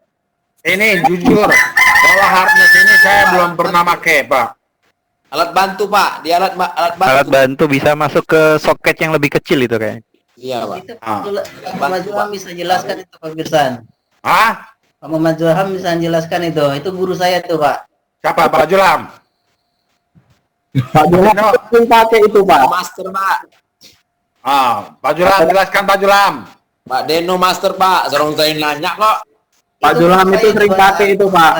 ini jujur kalau hardness ini saya belum pernah pakai Pak. Alat bantu Pak, di alat bantu. Alat bantu bisa masuk ke soket yang lebih kecil itu kayaknya. Iya Pak. Itu Ah. Pak Muhammad Zulham bisa jelaskan itu Pak Pirsan. Ah, Pak Muhammad Zulham bisa jelaskan itu. Itu guru saya tuh Pak. siapa Pak Julam? Pak Johan sering pakai itu, Pak. Master Pak. Ah, Pak Julam jelaskan Pak Julam. Pak Deno Master Pak, seorang saya nanya kok. Pak Zulham itu sering pakai itu, Pak.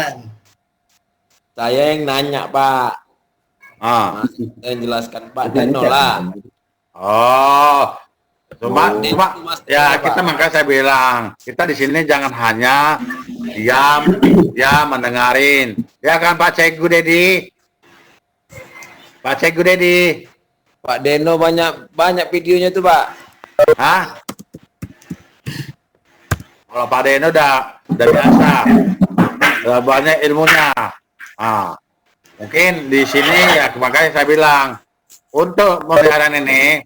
Saya yang nanya Pak. Ah, Saya jelaskan Pak Deno lah. oh, cuma Master ya Pak. kita makanya saya bilang kita di sini jangan hanya diam, ya mendengarin, ya kan Pak Cegu Dedi, Pak Cegu Dedi, Pak Deno banyak videonya tuh Pak. ah, Kalau Pak Deno udah biasa, udah banyak ilmunya. Mungkin di sini ya makanya saya bilang untuk pemeliharaan ini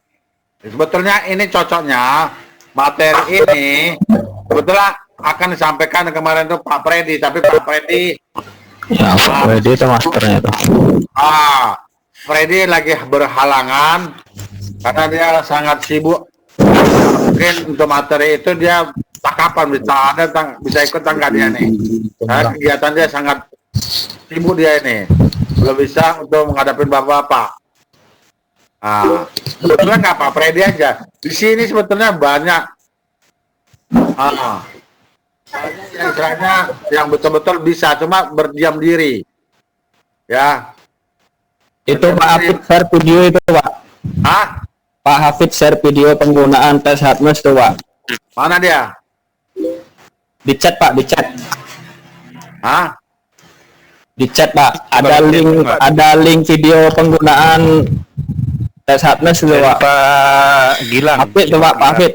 sebetulnya ini cocoknya materi ini sebetulnya akan disampaikan kemarin tuh Pak Freddy, tapi Pak Freddy Ya, Pak Freddy itu masternya tuh. Freddy lagi berhalangan karena dia sangat sibuk. Mungkin untuk materi itu dia tak kapan bisa ikut tangga dia nih. Karena kegiatan dia sangat sibuk dia ini. Belum bisa untuk menghadapi bapak-bapak. Sebetulnya nggak Pak Freddy aja. Di sini sebetulnya banyak. Yang istilahnya yang betul-betul bisa, cuma berdiam diri. Ya. Itu Pak Hafid share video itu, Pak. Pak Hafid share video penggunaan tes Hatmes tuh, Pak. Mana dia? Di chat, Pak, di chat. Di chat, Pak. Ada link video penggunaan tes Hatmes tuh, Pak. Pak Gilang. Hafid tuh, Pak Hafid.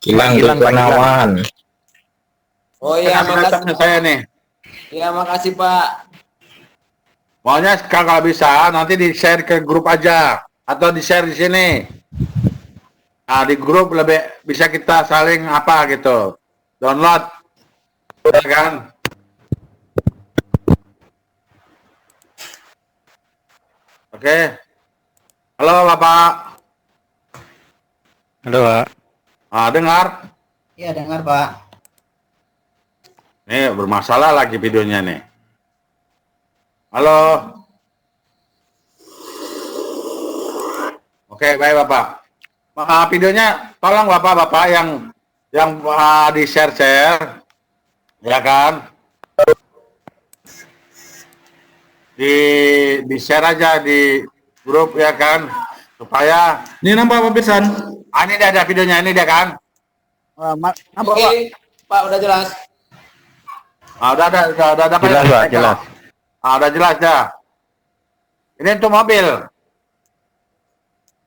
Gilang Gunawan. Oh iya, makasih saya nih. Iya, makasih Pak. Maunya kalau bisa nanti di share ke grup aja atau di share di sini. Di grup lebih bisa kita saling apa gitu. Download. Ya kan? Oke. Halo Bapak. Halo, Pak. Dengar? Iya, dengar, Pak. Nih bermasalah lagi videonya nih. Halo. Oke, baik Bapak. Videonya tolong Bapak-bapak yang di share, ya kan? Di share aja di grup ya kan, supaya. Ini nampak Pak Pirsan. Ini dia ada videonya, ini dia kan? Oke, Pak udah jelas. Udah Jelas, Pak, jelas. Udah jelas dah. Ini untuk mobil.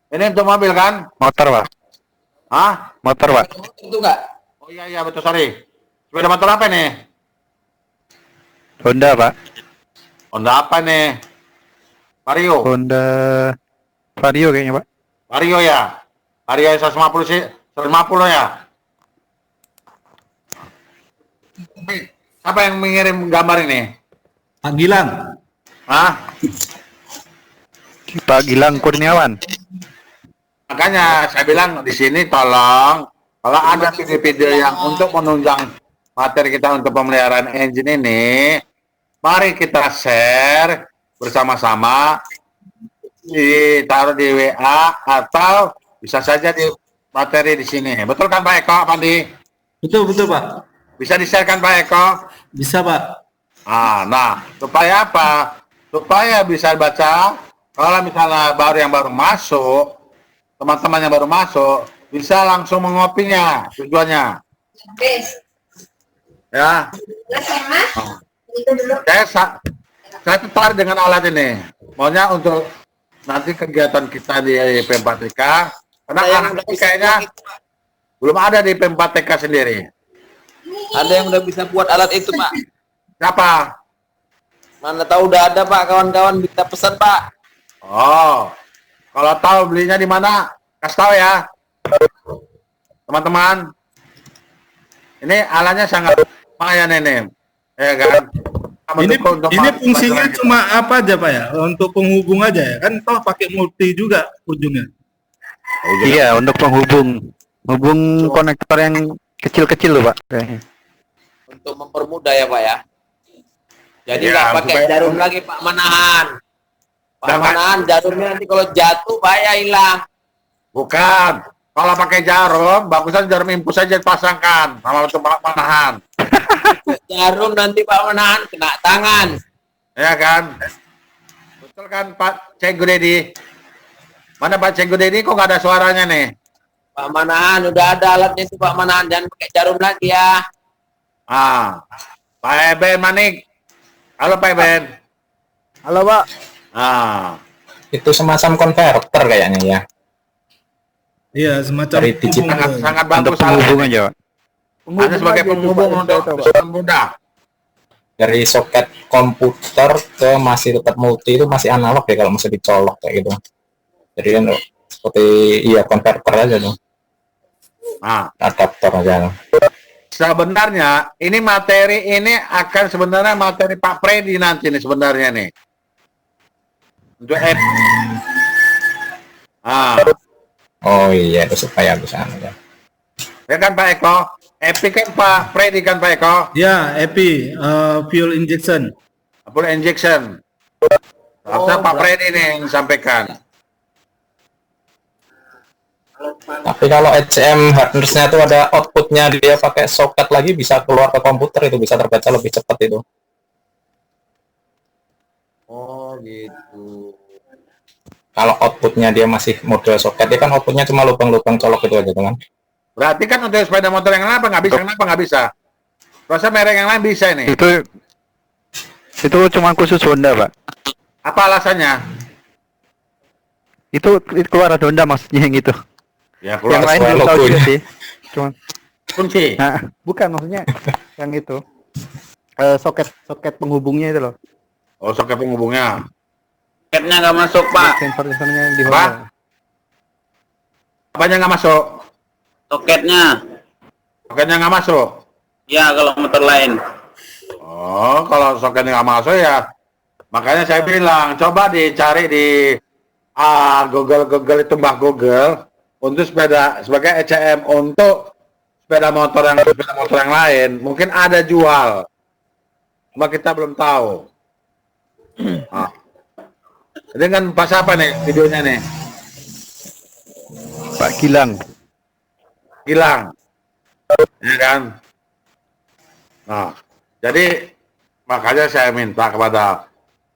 Ini untuk mobil kan? Motor, Pak. Motor, Pak. Itu enggak? Oh iya betul, sorry. Sepeda motor apa nih? Honda, Pak. Honda apa nih? Vario. Honda Vario kayaknya, Pak. Vario ya. Vario 150 sih, 150 ya. Siapa yang mengirim gambar ini? Pak Gilang. Pak Gilang Kurniawan. Makanya saya bilang di sini tolong kalau ada video-video yang untuk menunjang materi kita untuk pemeliharaan engine ini, mari kita share bersama-sama, ditaruh di WA atau bisa saja di materi di sini. Betul kan Pak Eko, Pandi? Betul Pak. Bisa di-share kan Pak Eko? Bisa Pak. Nah, supaya apa? Supaya bisa baca. Kalau misalnya yang baru masuk, teman-teman yang baru masuk bisa langsung mengopinya tujuannya. Ya. Saya tertarik dengan alat ini. Maunya untuk nanti kegiatan kita di P4TK, karena anak kayaknya belum ada di P4TK sendiri. Ada yang udah bisa buat alat itu, Pak. Siapa? Mana tahu udah ada, Pak. Kawan-kawan bisa pesan, Pak. Oh, kalau tahu belinya di mana, kasih tahu ya, teman-teman. Ini alatnya sangat lumayan ini, ya kan? Ini fungsinya cuma apa aja Pak ya? Untuk penghubung aja ya? Kan toh pakai multi juga ujungnya. Iya, untuk penghubung. Hubung konektor yang kecil-kecil loh, Pak. Untuk mempermudah ya, Pak ya. Jadi nggak pakai jarum lagi, Pak Manahan. Pak Manahan, jarumnya nanti kalau jatuh bahaya hilang. Bukan. Kalau pakai jarum, bagusnya jarum impus saja dipasangkan sama untuk Pak Manahan. Jarum nanti Pak Manahan kena tangan. Ya kan? Betul kan Pak Cenggu Dedi? Mana Pak Cenggu Dedi kok nggak ada suaranya nih? Pak Manahan udah ada alatnya itu Pak Manahan, jangan pakai jarum lagi ya. Pak Eben Manik. Halo Pak Eben. Halo Pak. Itu semacam konverter kayaknya ya. Iya, semacam dari digital sangat bagus untuk penghubung aja, Pak. Hanya sebagai penghubung untuk sistem mudah. Dari soket komputer ke masih tetap multi itu masih analog ya kalau masih dicolok kayak gitu. Jadi kan seperti konverter aja tuh. Nah, adaptor aja. Sebenarnya ini materi ini akan sebenarnya materi Pak Freddy nanti nih sebenarnya nih. Untuk app. Oh iya, itu supaya bisa ya. Ya kan Pak Eko? Epi kan Pak Freddy kan Pak Eko? Ya, Epi, fuel injection. Fuel injection. Harusnya Pak Freddy nih yang sampaikan. Tapi kalau HCM harness-nya itu ada outputnya, dia pakai soket lagi bisa keluar ke komputer, itu bisa terbaca lebih cepat itu. Oh gitu. Kalau outputnya dia masih model soket, dia kan outputnya cuma lubang-lubang colok itu aja kan. Berarti kan untuk sepeda motor yang lain nggak bisa, kenapa nggak bisa? Rasa merek yang lain bisa ini. Itu cuma khusus Honda, Pak. Apa alasannya? Itu keluar ada Honda maksudnya yang itu. Ya, yang lain belum tahu juga sih. Cuma kunci. Nah, bukan maksudnya yang itu. Soket penghubungnya itu loh. Oh, soket penghubungnya. Soketnya nggak masuk, Pak. Sensor-sensornya yang di Honda. Apanya nggak masuk? Soketnya. Soketnya nggak masuk? Ya, kalau motor lain. Oh, kalau soketnya nggak masuk ya. Makanya saya bilang, coba dicari di Google itu Mbak Google untuk sepeda sebagai ECM untuk sepeda motor yang lain. Mungkin ada jual. Cuma kita belum tahu. Ini kan pas apa nih videonya nih? Pak Gilang. Gilang. Ya kan? Nah, jadi makanya saya minta kepada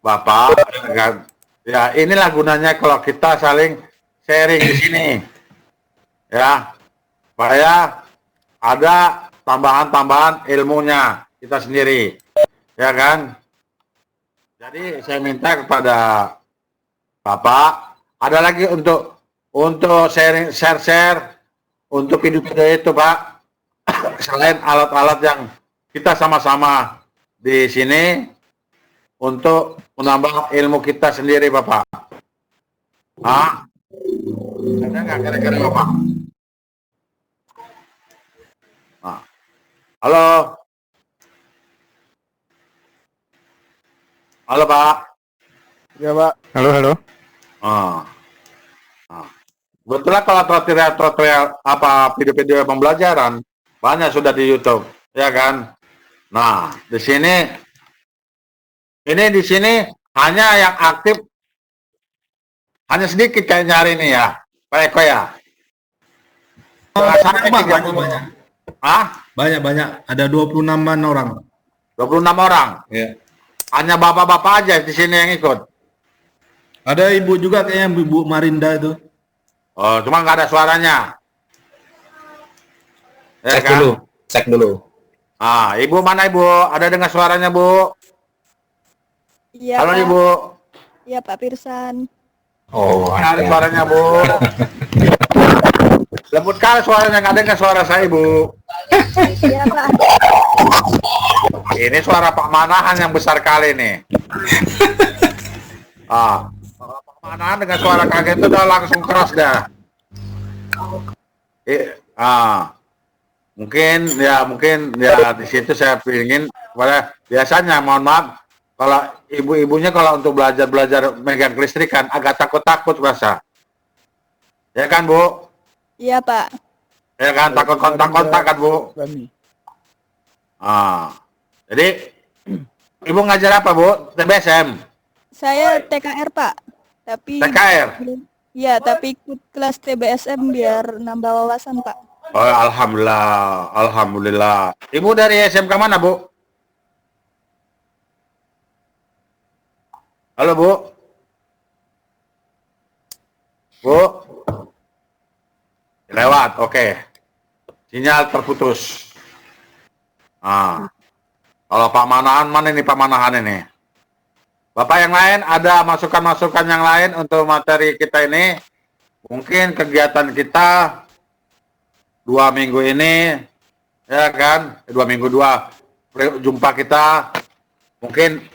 Bapak, kan, ya inilah gunanya kalau kita saling sharing di sini, ya, supaya ada tambahan-tambahan ilmunya kita sendiri, ya kan? Jadi saya minta kepada Bapak, ada lagi untuk sharing, share untuk video-video itu, Pak, selain alat-alat yang kita sama-sama di sini untuk menambah ilmu kita sendiri, Bapak. Ada nggak kira-kira, Bapak? Halo? Halo, Pak? Ya, Pak. Halo. Kebetulan kalau tutorial apa video-video pembelajaran banyak sudah di YouTube, ya kan? Nah, di sini hanya yang aktif hanya sedikit kayak nyari ini ya, Pak Eko ya. Banyak. Ada 26 orang. 26 orang. Ya. Hanya bapak-bapak aja di sini yang ikut. Ada ibu juga kayaknya, Ibu Marinda itu. Oh, cuma nggak ada suaranya. Ya, Cek dulu. Ibu mana Ibu? Ada dengar suaranya, Bu? Iya, halo, Pak. Ibu. Iya, Pak Pirsan. Oh, ada suaranya, Bu. Lembut kali suaranya, nggak dengar suara saya, Bu. Iya, Pak. Ini suara Pak Manahan yang besar kali nih. Pak Manahan dengan suara kaget itu udah langsung keras dah. Mungkin ya di situ saya pingin biasanya mohon maaf kalau ibu-ibunya kalau untuk belajar megang kelistrikan agak takut rasa. Ya kan, Bu? Iya, Pak. Ya kan, takut kontak-kontak kan, Bu? Jadi Ibu ngajar apa, Bu? TBSM? Saya TKR, Pak. Tapi TKR? Iya, tapi ikut kelas TBSM biar nambah wawasan, Pak. Oh, alhamdulillah. Ibu dari SMK mana, Bu? Halo, Bu. Bu. Lewat, oke. Sinyal terputus. Kalau Pak Manahan, mana ini Pak Manahan ini? Bapak yang lain, ada masukan-masukan yang lain untuk materi kita ini? Mungkin kegiatan kita 2 minggu ini ya kan? 2 minggu jumpa kita, mungkin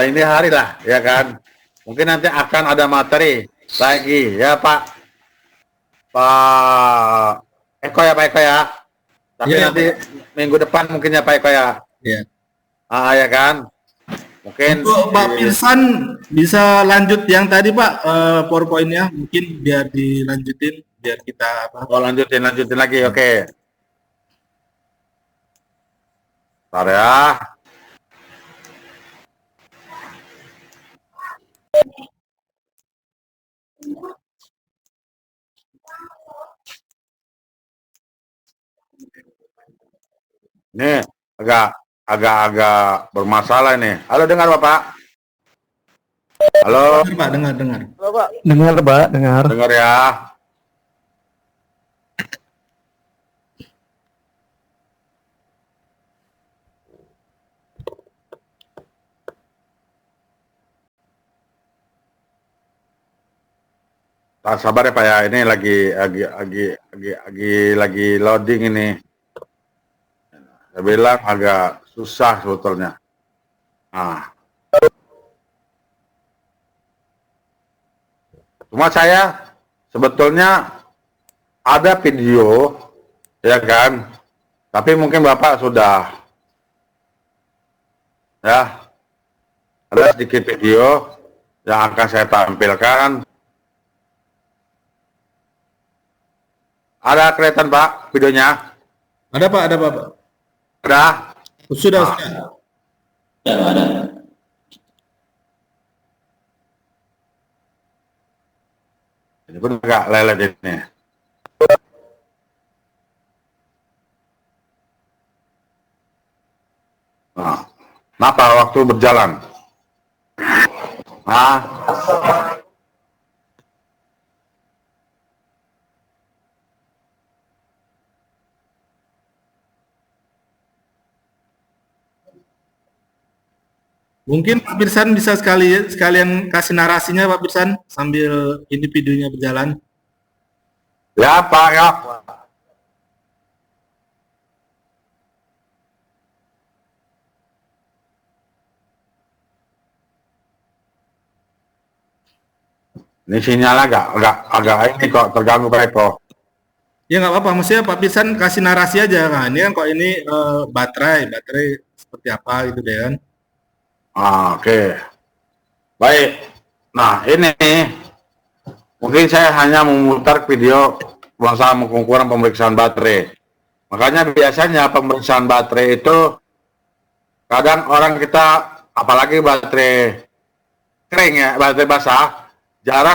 ini hari lah, ya kan? Mungkin nanti akan ada materi lagi, ya Pak Eko ya, Pak Eko ya. Tapi Iya, nanti minggu depan mungkin ya Pak Eko ya. Iya. Ya kan? Mungkin Untuk Pak Pirsan bisa lanjut yang tadi Pak, PowerPoint-nya mungkin biar dilanjutin, biar kita apa? lanjutin lagi, oke. Bentar ya. Ini agak bermasalah ini. Halo, dengar Bapak? Halo? Dengar Pak, dengar. Halo, Pak. Dengar Pak, dengar. Dengar ya. Sabar ya Pak ya, ini lagi loading ini. Saya bilang agak susah sebetulnya. Nah, cuma saya sebetulnya ada video, ya kan? Tapi mungkin Bapak sudah, ya, ada sedikit video yang akan saya tampilkan. Ada kelihatan Pak videonya? Ada Pak. Ada? Sudah. Ada. Ini pun agak lelet ini. Nah, kenapa waktu berjalan? Mungkin Pak Pirsan bisa sekalian kasih narasinya Pak Pirsan sambil ini videonya berjalan. Ya Pak ya. Ini sinyal agak ini kok terganggu Pak Eko. Ya nggak apa-apa, maksudnya Pak Pirsan kasih narasi aja. Nah ini kan kok ini baterai seperti apa gitu deh kan. Oke. Baik. Nah, ini mungkin saya hanya memutar video berusaha mengukuran pemeriksaan baterai. Makanya biasanya pemeriksaan baterai itu kadang orang kita, apalagi baterai kering ya, baterai basah,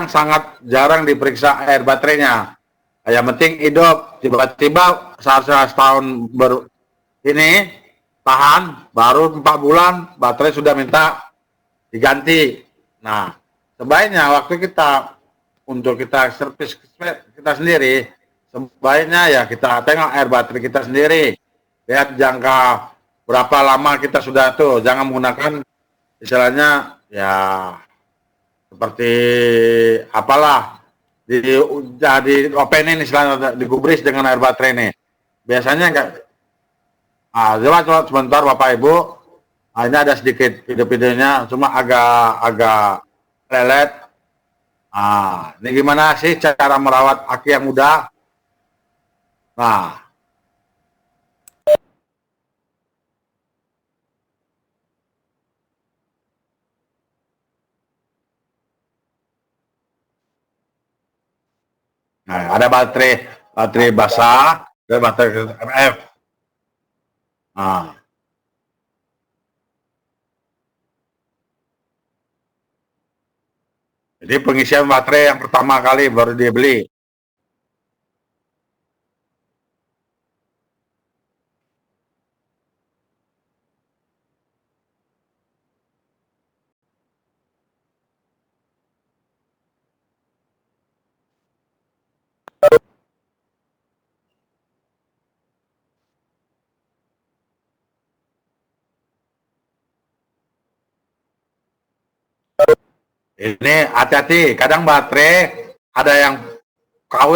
sangat jarang diperiksa air baterainya. Yang penting hidup, tiba-tiba seharusnya setahun tahan, baru 4 bulan baterai sudah minta diganti. Nah, sebaiknya waktu untuk kita servis kita sendiri, sebaiknya ya kita tengok air baterai kita sendiri, lihat jangka berapa lama kita sudah tuh, jangan menggunakan istilahnya ya seperti apalah jadi openin istilahnya digubris dengan air baterai ini. Biasanya enggak. Coba sebentar Bapak Ibu. Ini ada sedikit video-videonya, cuma agak lelet. Ini gimana sih cara merawat aki yang muda? Nah, ada baterai basah dan baterai MF. Jadi pengisian baterai yang pertama kali baru dia beli. Ini hati-hati, kadang baterai ada yang KW,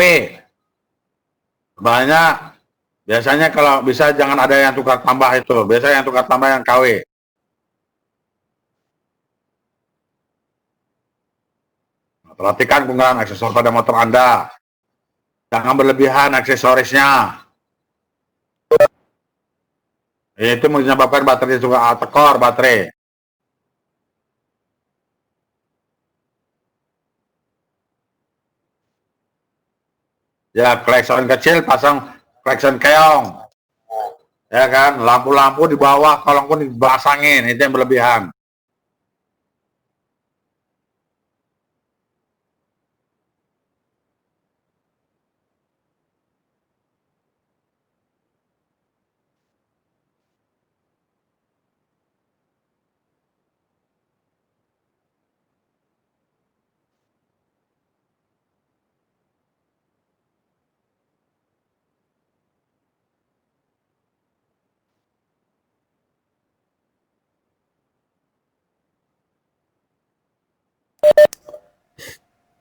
banyak Biasanya kalau bisa jangan ada yang tukar tambah itu. Biasanya yang tukar tambah yang KW. Nah, perhatikan penggunaan aksesoris pada motor Anda. Jangan berlebihan aksesorisnya. Itu menyebabkan baterai juga tekor baterai. Ya, klakson kecil pasang klakson keong, ya kan, lampu-lampu di bawah, kolong pun dipasangin, itu yang berlebihan.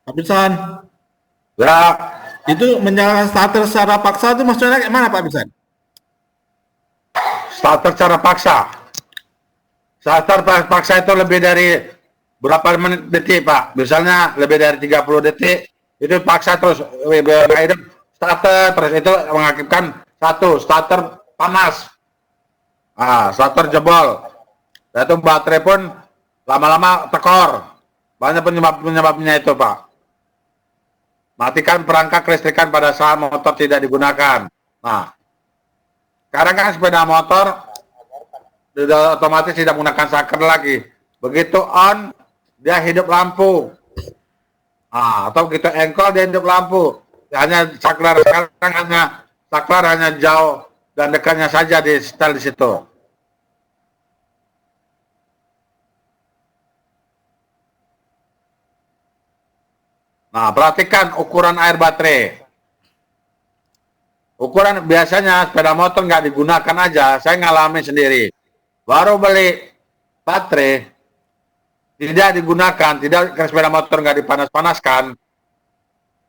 Pak Birsan. Ya. Itu menyalakan starter secara paksa itu maksudnya kayak mana Pak Birsan? Starter secara paksa. Starter paksa itu lebih dari berapa menit detik Pak? Misalnya lebih dari 30 detik, itu paksa terus hidup starter terus, itu mengakibatkan satu, starter panas. Starter jebol. Dan itu baterai pun lama-lama tekor. Banyak penyebabnya itu Pak. Matikan perangkat kelistrikan pada saat motor tidak digunakan. Nah, sekarang kan sepeda motor sudah otomatis tidak menggunakan saklar lagi. Begitu on, dia hidup lampu. Atau begitu engkol, dia hidup lampu. Hanya saklar, sekarang hanya saklar hanya jauh dan dekatnya saja di setel di situ. Nah, perhatikan ukuran air baterai. Ukuran biasanya sepeda motor nggak digunakan aja, saya ngalamin sendiri. Baru beli baterai, tidak digunakan, tidak sepeda motor nggak dipanas-panaskan.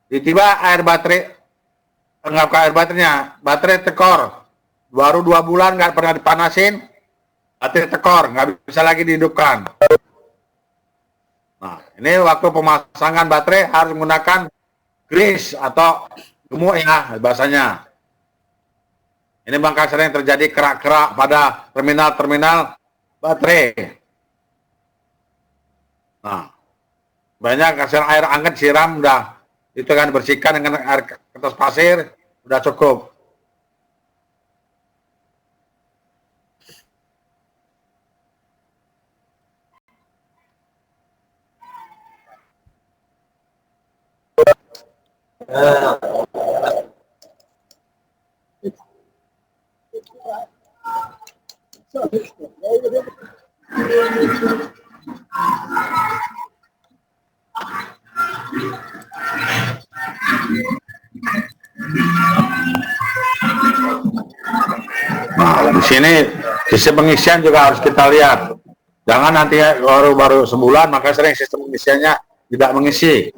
Tiba-tiba air baterai, enggak air baterainya, baterai tekor. Baru 2 bulan nggak pernah dipanasin, baterai tekor, nggak bisa lagi dihidupkan. Nah, ini waktu pemasangan baterai harus menggunakan grease atau gemuk ya bahasanya. Ini maka sering terjadi kerak-kerak pada terminal-terminal baterai. Nah, banyak hasil air anget siram udah itu kan bersihkan dengan air kertas pasir udah cukup. Nah, di sini sistem pengisian juga harus kita lihat. Jangan nanti baru sebulan maka sering sistem pengisiannya tidak mengisi.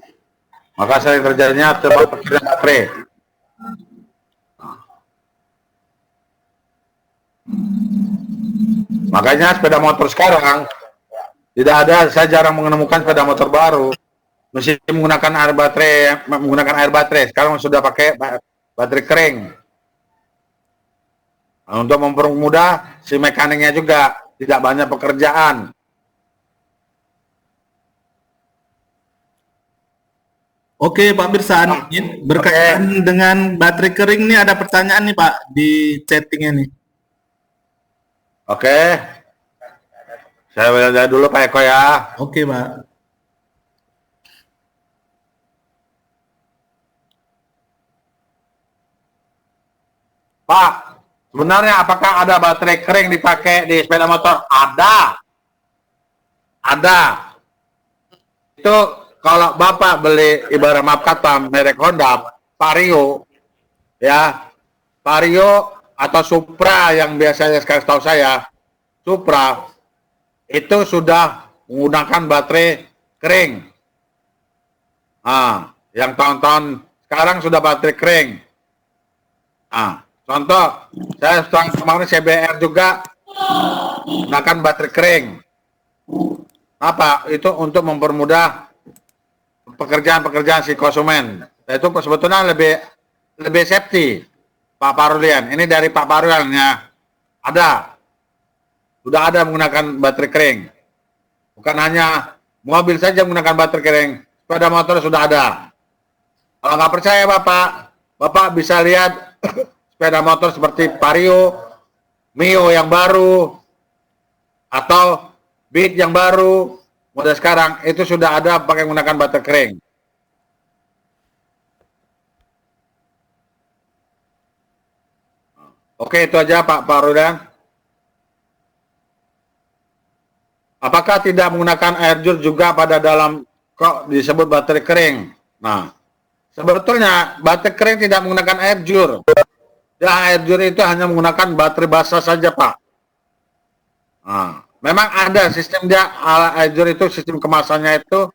Maka sering terjadinya cepat perkiraan baterai. Makanya sepeda motor sekarang tidak ada, saya jarang menemukan sepeda motor baru mesti menggunakan air baterai. Sekarang sudah pakai baterai kering. Nah, untuk mempermudah si mekaniknya juga tidak banyak pekerjaan. Oke Pak Birsan, berkaitan dengan baterai kering nih ada pertanyaan nih Pak di chattingnya nih. Oke, saya belajar dulu Pak Eko ya. Oke Pak. Pak, sebenarnya apakah ada baterai kering dipakai di sepeda motor? Ada. Itu kalau Bapak beli ibarat maaf kata merek Honda, Vario, ya, Vario atau Supra yang biasanya sekarang tahu saya, Supra itu sudah menggunakan baterai kering. Yang tahun-tahun sekarang sudah baterai kering. Contoh, saya kemarin CBR juga menggunakan baterai kering. Apa? Itu untuk mempermudah pekerjaan-pekerjaan si konsumen. Itu sebetulnya lebih safety, Pak Parulian. Ini dari Pak Parulian ya. Sudah ada menggunakan baterai kering. Bukan hanya mobil saja menggunakan baterai kering, sepeda motor sudah ada. Kalau nggak percaya Bapak bisa lihat sepeda motor seperti Vario, Mio yang baru, atau Beat yang baru, model sekarang, itu sudah ada pakai menggunakan baterai kering. Oke, itu aja Pak Parulian. Apakah tidak menggunakan air jur juga pada dalam kok disebut baterai kering? Nah, sebetulnya baterai kering tidak menggunakan air jur. Ya, air jur itu hanya menggunakan baterai basah saja, Pak. Nah, memang ada sistem dia air jur itu, sistem kemasannya itu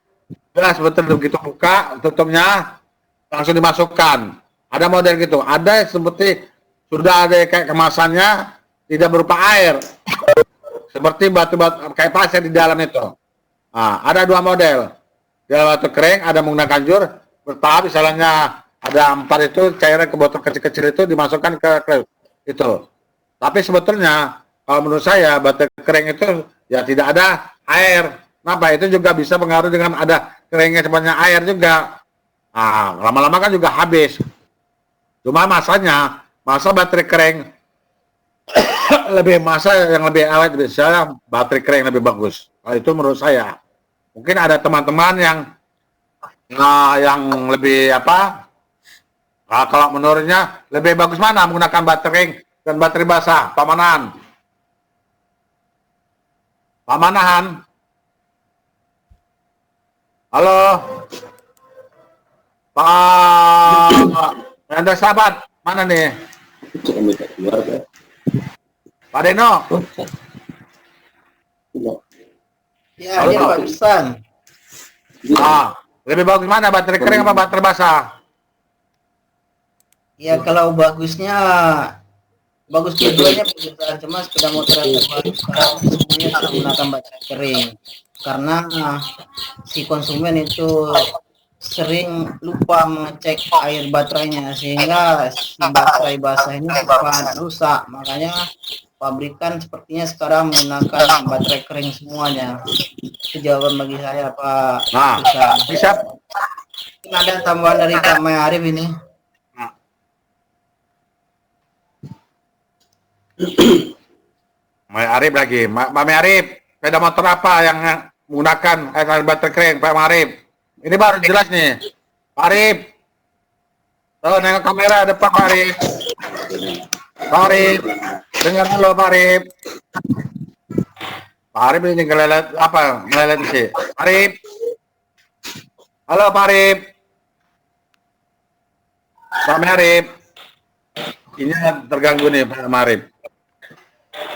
jelas betul, begitu buka tutupnya langsung dimasukkan. Ada model gitu. Ada seperti sudah ada kayak kemasannya tidak berupa air. Seperti batu-batu kayak pasir di dalam itu. Nah, ada dua model. Dalam batu kering ada menggunakan jur bertahap, misalnya ada 4 itu cairan ke botol kecil-kecil itu dimasukkan ke itu. Tapi sebetulnya kalau menurut saya baterai kering itu ya tidak ada air. Kenapa? Itu juga bisa pengaruh dengan ada keringnya sebenarnya air juga. Nah, lama-lama kan juga habis. Cuma masa baterai kering masa yang lebih awet bisa baterai kering lebih bagus. Kalau itu menurut saya. Mungkin ada teman-teman yang lebih kalau menurutnya lebih bagus mana menggunakan baterai kering dan baterai basah, Pak Manahan? Pak Manahan? Halo? Pak Anda sahabat, mana nih? Pak Deno? Ya, dia bagusan. Lebih bagus mana, baterai kering apa baterai basah? Ya, kalau bagusnya bagus keduanya perusahaan, cuma sepeda motor yang terbaru sekarang semuanya sudah menggunakan baterai kering karena si konsumen itu sering lupa mengecek air baterainya sehingga si baterai basah ini cepat rusak. Makanya pabrikan sepertinya sekarang menggunakan baterai kering semuanya. Itu jawaban bagi saya, Pak. Bisa. Ada tambahan dari Pak Arif ini. Arif lagi, Pak Arif, sepeda motor apa yang menggunakan baterai kering, Pak Arif? Ini baru jelas nih, Pak Arif. Oh, nengok kamera depan, Pak Arif. Pak Arif, dengar dulu, Pak Arif. Pak Arif ini ngelelet sih. Pak Arif. Halo, Pak Arif. Pak Arif. Ini terganggu nih, Pak Arif.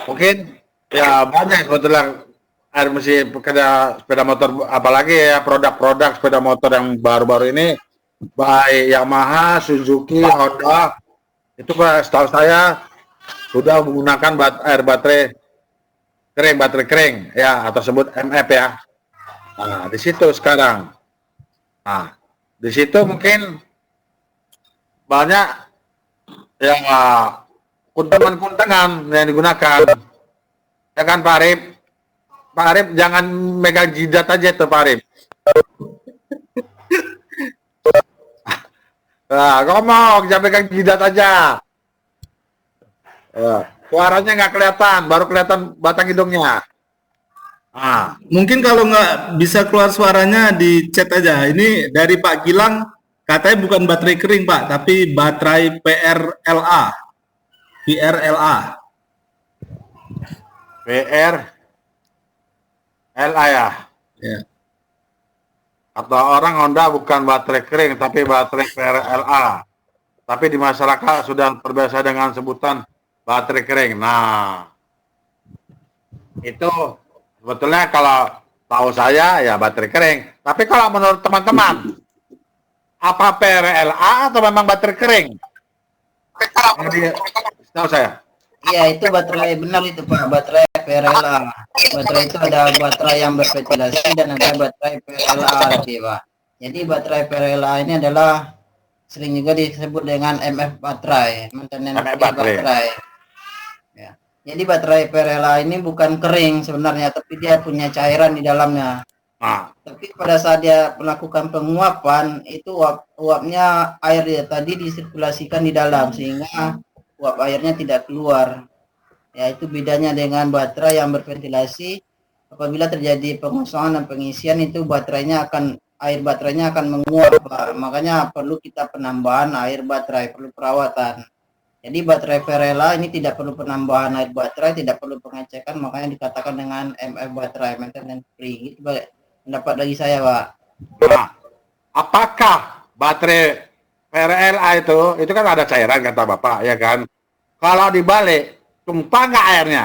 Mungkin ya banyak sebetulnya air mesin sepeda motor, apalagi ya produk-produk sepeda motor yang baru-baru ini, baik Yamaha, Suzuki, Honda, itu setahu saya sudah menggunakan baterai kering ya, atau sebut MF ya. Nah, di situ sekarang. Nah, di situ mungkin banyak yang kuntengan yang digunakan. Ya kan, Pak Arif? Pak Arif jangan megang jidat aja tuh, Pak Arif. Nah, ngomong, jangan pegang jidat aja. Suaranya nggak kelihatan, baru kelihatan batang hidungnya. Mungkin kalau nggak bisa keluar suaranya di chat aja. Ini dari Pak Gilang, katanya bukan baterai kering, Pak, tapi baterai PRLA. PRLA ya? Ya. Atau orang Honda bukan baterai kering, tapi baterai PRLA. Tapi di masyarakat sudah terbiasa dengan sebutan baterai kering. Nah, itu sebetulnya kalau tahu saya ya baterai kering. Tapi kalau menurut teman-teman, apa PRLA atau memang baterai kering? Tahu saya. Iya, itu baterai, benar itu Pak, baterai PRLA. Baterai itu ada baterai yang berventilasi dan ada baterai PRLA tadi Pak. Jadi baterai PRLA ini adalah sering juga disebut dengan MF baterai, maintenance baterai. Ya. Jadi baterai PRLA ini bukan kering sebenarnya, tapi dia punya cairan di dalamnya. Tapi pada saat dia melakukan penguapan, itu uapnya air dia tadi disirkulasikan di dalam sehingga uap airnya tidak keluar. Ya, itu bedanya dengan baterai yang berventilasi. Apabila terjadi pengosongan dan pengisian, itu air baterainya akan menguap, Pak. Makanya perlu kita penambahan air baterai, perlu perawatan. Jadi baterai PRLA ini tidak perlu penambahan air baterai, tidak perlu pengecekan, makanya dikatakan dengan MF baterai, maintenance free. Itu pendapat dari saya, Pak. Nah, apakah baterai PRLA itu kan ada cairan kata Bapak, ya kan? Kalau dibalik, tumpah nggak airnya?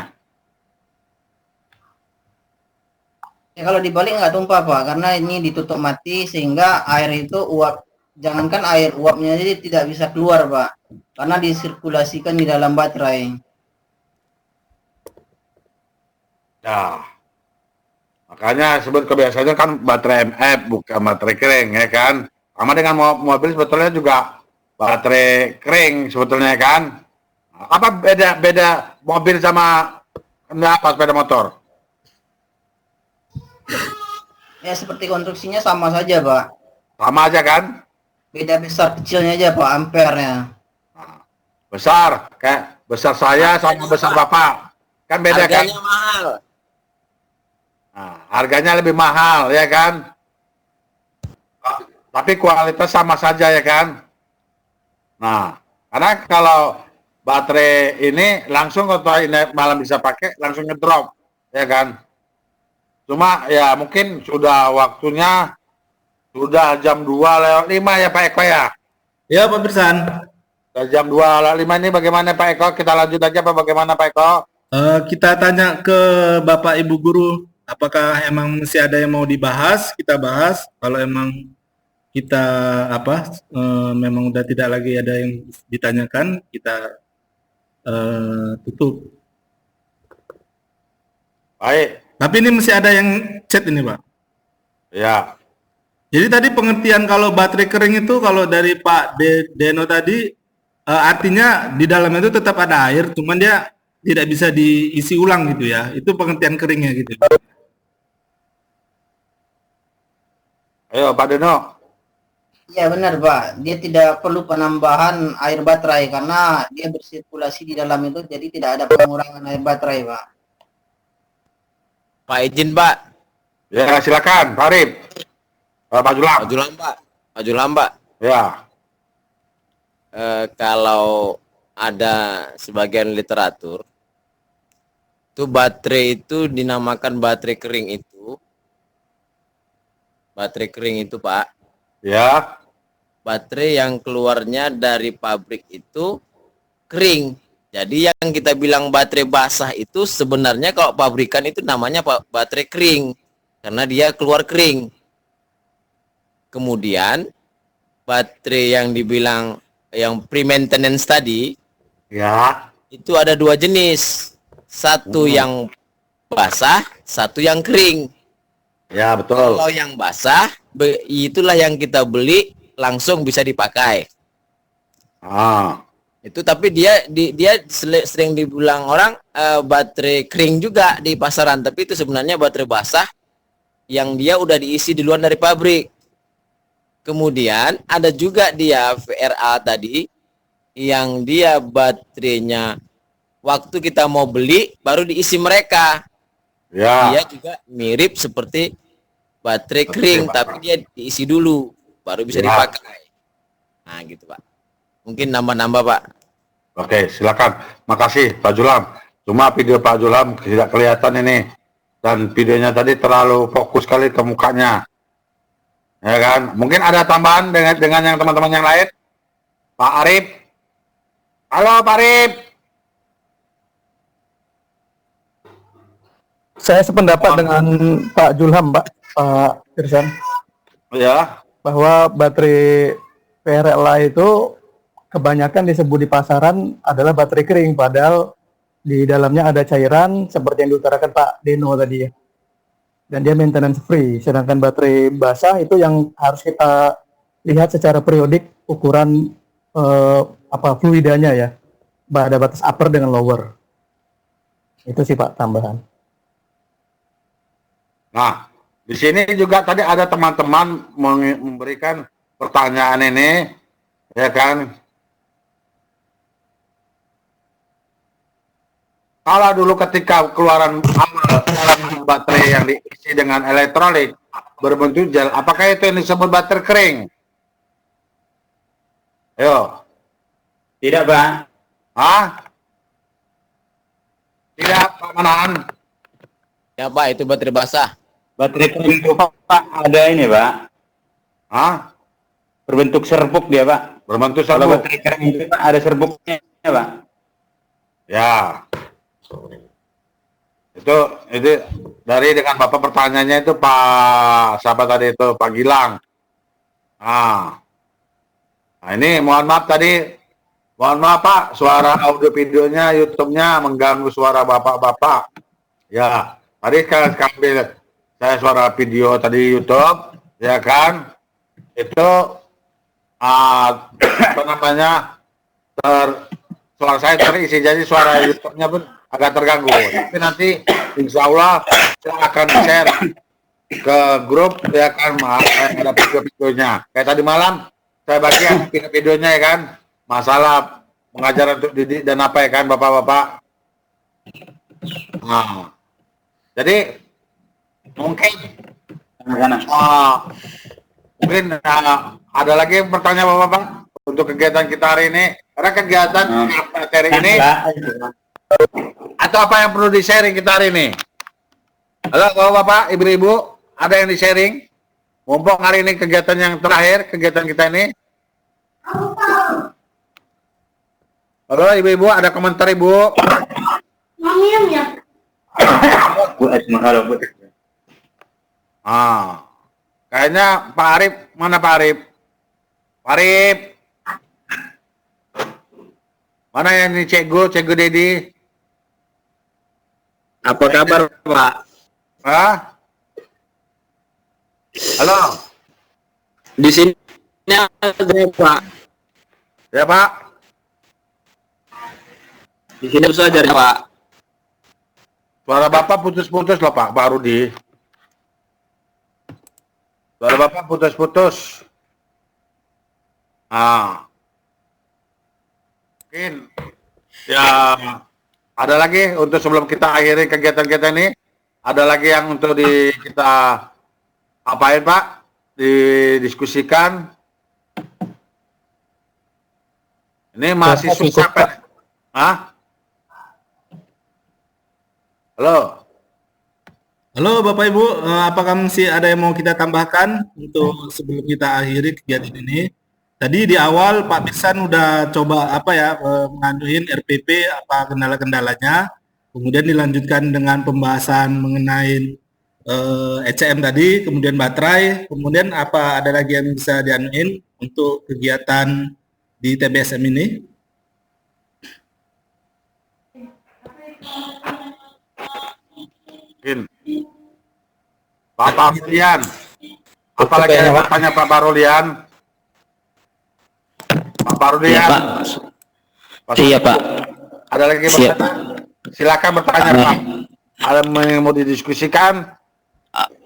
Ya, kalau dibalik nggak tumpah Pak, karena ini ditutup mati sehingga air itu jangankan air, uapnya jadi tidak bisa keluar Pak, karena disirkulasikan di dalam baterai. Ya, makanya sebut kebiasaannya kan baterai MF bukan baterai kering, ya kan? Sama dengan mobil sebetulnya juga baterai kering sebetulnya kan? Apa beda mobil sama sepeda motor? Ya seperti konstruksinya sama saja Pak. Sama aja kan? Beda besar kecilnya aja Pak, ampernya. Besar, kayak besar saya sama besar Bapak. Kan beda kan? Harganya mahal. Nah, harganya lebih mahal, ya kan? Tapi kualitas sama saja, ya kan? Nah, karena kalau baterai ini langsung kalau ini malam bisa pakai, langsung ngedrop, ya kan? Cuma ya mungkin sudah waktunya, sudah jam 2:05 ya Pak Eko ya? Ya Pak Birsan. Jam 2:05 ini bagaimana Pak Eko? Kita lanjut aja Pak, bagaimana Pak Eko? Kita tanya ke Bapak Ibu Guru, apakah emang masih ada yang mau dibahas, kita bahas. Kalau emang kita memang udah tidak lagi ada yang ditanyakan, kita tutup. Baik. Tapi ini masih ada yang chat ini Pak. Ya. Jadi tadi pengertian kalau baterai kering itu kalau dari Pak Deno tadi artinya di dalamnya itu tetap ada air, cuman dia tidak bisa diisi ulang gitu ya. Itu pengertian keringnya gitu. Ayo Pak Deno. Ya benar Pak, dia tidak perlu penambahan air baterai karena dia bersirkulasi di dalam itu, jadi tidak ada pengurangan air baterai Pak. Pak izin Pak. Ya silakan Pak Arif. Pak Julam. Pak Julam Pak. Ya. Kalau ada sebagian literatur itu baterai itu dinamakan baterai kering itu. Baterai kering itu Pak. Ya. Baterai yang keluarnya dari pabrik itu kering. Jadi yang kita bilang baterai basah itu sebenarnya kalau pabrikan itu namanya baterai kering. Karena dia keluar kering. Kemudian baterai yang dibilang yang pre-maintenance tadi. Ya. Itu ada dua jenis. Satu yang basah, satu yang kering. Ya betul. Kalau yang basah, itulah yang kita beli langsung bisa dipakai. Itu tapi dia sering dibilang orang baterai kering juga di pasaran, tapi itu sebenarnya baterai basah yang dia udah diisi di luar dari pabrik. Kemudian ada juga dia VRA tadi yang dia baterainya waktu kita mau beli baru diisi mereka. Ya. Dia juga mirip seperti baterai kering, tapi dia diisi dulu baru bisa dipakai. Nah gitu Pak. Mungkin nambah-nambah Pak. Oke silakan. Makasih Pak Julam. Cuma video Pak Julam tidak kelihatan ini. Dan videonya tadi terlalu fokus sekali ke mukanya. Ya kan? Mungkin ada tambahan dengan yang teman-teman yang lain. Pak Arif. Halo Pak Arif. Saya sependapat dengan Pak Julham, Pak Irsan. Ya. Bahwa baterai PRLA itu kebanyakan disebut di pasaran adalah baterai kering, padahal di dalamnya ada cairan seperti yang diutarakan Pak Deno tadi ya. Dan dia maintenance free, sedangkan baterai basah itu yang harus kita lihat secara periodik ukuran fluidanya ya. Ada batas upper dengan lower. Itu sih Pak tambahan. Nah, di sini juga tadi ada teman-teman memberikan pertanyaan ini, ya kan? Kalau dulu ketika keluaran baterai yang diisi dengan elektrolit berbentuk gel, apakah itu yang disebut baterai kering? Ayo. Tidak, Pak. Hah? Tidak, Pak Manahan. Ya Pak, itu baterai basah. Baterai kering itu Pak ada ini Pak. Hah? Berbentuk serbuk dia Pak. Berbentuk Kalau serbuk. baterai kering itu Pak ada serbuknya Pak. Ya. Itu dari dengan Bapak pertanyaannya itu Pak siapa tadi itu Pak Gilang. Nah ini mohon maaf Pak, suara audio videonya YouTube-nya mengganggu suara Bapak-bapak. Ya, tadi kan ambil saya suara video tadi YouTube, ya kan? Itu apa namanya? Suara saya terisi, jadi suara YouTube-nya pun agak terganggu. Tapi nanti insya Allah saya akan share ke grup, ya kan, ada video-videonya. Kayak tadi malam saya bagian video-videonya, ya kan, masalah pengajaran untuk didik dan apa, ya kan, bapak-bapak. Nah, jadi mungkin ada lagi pertanyaan bapak-bapak untuk kegiatan kita hari ini. Karena kegiatan materi ini atau apa yang perlu di-sharing kita hari ini? Halo bapak-bapak, ibu-ibu, ada yang di-sharing? Mumpung hari ini kegiatan yang terakhir, kegiatan kita ini. Halo ibu-ibu, ada komentar ibu? Kayaknya Pak Arif, mana Pak Arif? Pak Arif, mana yang ini Cegu Dedi? Apa kabar Pak? Hah? Halo? Di sini ada Pak. Ya Pak? Di sini bisa aja Pak. Suara Bapak putus-putus loh Pak Rudi. Suara Bapak putus-putus. Mungkin ya ada lagi untuk sebelum kita akhiri kegiatan kita ini, ada lagi yang untuk kita apain Pak? Didiskusikan. Ini masih susah Pak. Halo. Halo Bapak Ibu, apakah masih ada yang mau kita tambahkan untuk sebelum kita akhiri kegiatan ini? Tadi di awal Pak Pirsan udah coba mengaduin RPP apa kendala-kendalanya, kemudian dilanjutkan dengan pembahasan mengenai ECM tadi, kemudian baterai, kemudian apa ada lagi yang bisa dianuin untuk kegiatan di TBSM ini? Pak Barulian, apalagi yang bertanya Pak Barulian? Pak Barulian. Ya, Pak. Iya Pak. Ada lagi bertanya? Silakan bertanya Pak. Ada yang mau didiskusikan?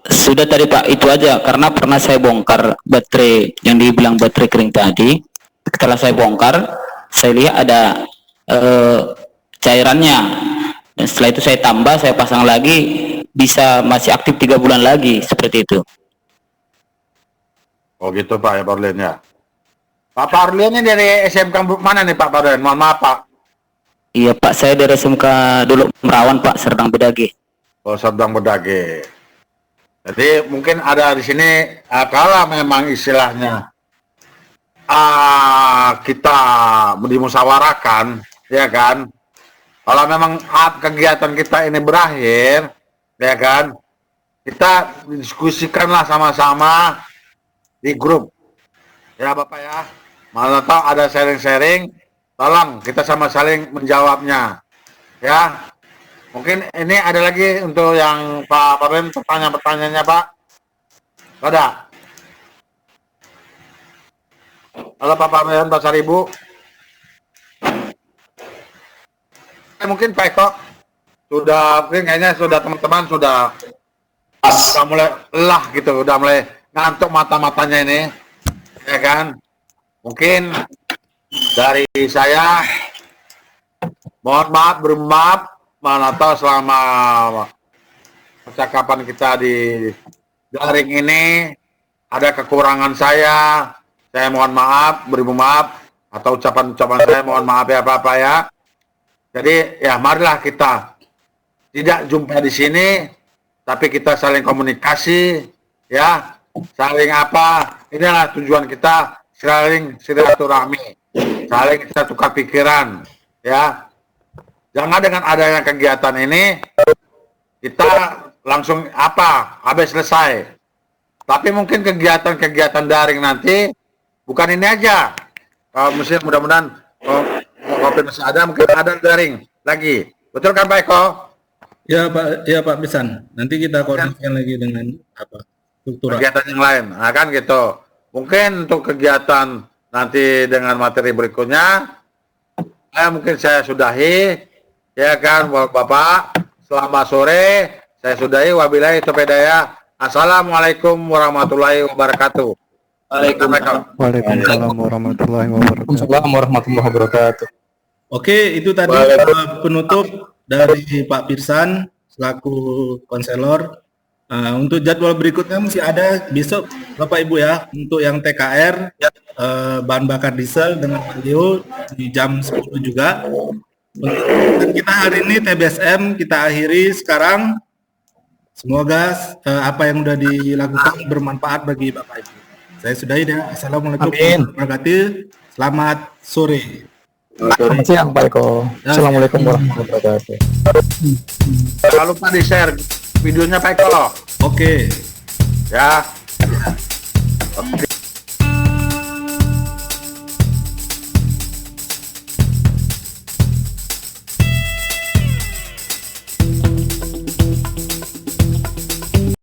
Sudah tadi Pak, itu aja karena pernah saya bongkar baterai yang dibilang baterai kering tadi. Setelah saya bongkar, saya lihat ada cairannya. Dan setelah itu saya tambah, saya pasang lagi, bisa masih aktif 3 bulan lagi, seperti itu. Oh gitu Pak ya Pak Barulian ya. Pak Barulian ini dari SMK mana nih Pak Barulian? Mohon maaf Pak. Iya Pak, saya dari SMK dulu Merawan Pak, Serdang Bedage. Oh Serdang Bedage. Jadi mungkin ada di sini kalau memang istilahnya kita dimusyawarahkan, ya kan? Kalau memang kegiatan kita ini berakhir, ya kan? Kita diskusikanlah sama-sama di grup, ya Bapak ya. Mana tahu ada sharing-sharing, tolong kita sama saling menjawabnya. Ya. Mungkin ini ada lagi untuk yang Pak Parden pertanyaan-pertanyaannya, Pak. Ada? Halo Pak Parden, Pak Saribu. Mungkin Pak Eko sudah, mungkin kayaknya sudah teman-teman sudah mulai lelah gitu, udah mulai ngantuk mata-matanya ini, ya kan? Mungkin dari saya mohon maaf, bermaaf, mana tahu selama percakapan kita di daring ini ada kekurangan saya mohon maaf, beri maaf, atau ucapan-ucapan saya mohon maaf ya Bapak ya. Jadi ya marilah kita tidak jumpa di sini, tapi kita saling komunikasi, ya, saling apa? Inilah tujuan kita, saling silaturahmi, saling kita tukar pikiran, ya. Jangan dengan adanya kegiatan ini kita langsung apa? Habis selesai. Tapi mungkin kegiatan-kegiatan daring nanti bukan ini aja. Mesti mudah-mudahan kopi masih ada, mungkin ada daring lagi. Betul kan Pak Eko? Ya Pak Pisan. Nanti kita koordinasikan lagi dengan apa? Struktural. Kegiatan yang lain. Nah, kan gitu. Mungkin untuk kegiatan nanti dengan materi berikutnya mungkin saya sudahi, ya kan Bapak. Selamat sore. Saya sudahi. Wabillahi taufiq hidayah. Assalamualaikum warahmatullahi wabarakatuh. Waalaikumsalam warahmatullahi wabarakatuh. Waalaikumsalam warahmatullahi wabarakatuh. Oke, itu tadi penutup dari Pak Pirsan selaku konselor. Untuk jadwal berikutnya masih ada besok Bapak Ibu ya, untuk yang TKR bahan bakar diesel dengan Leo di jam 10 juga. Untuk kita hari ini TBSM kita akhiri sekarang. Semoga apa yang sudah dilakukan bermanfaat bagi Bapak Ibu. Saya sudahi ya. Assalamualaikum warahmatullahi wabarakatuh. Selamat sore. Selamat siang Pak Eko. Assalamualaikum warahmatullahi wabarakatuh. Jangan lupa di share videonya Pak Eko. Oke. Ya.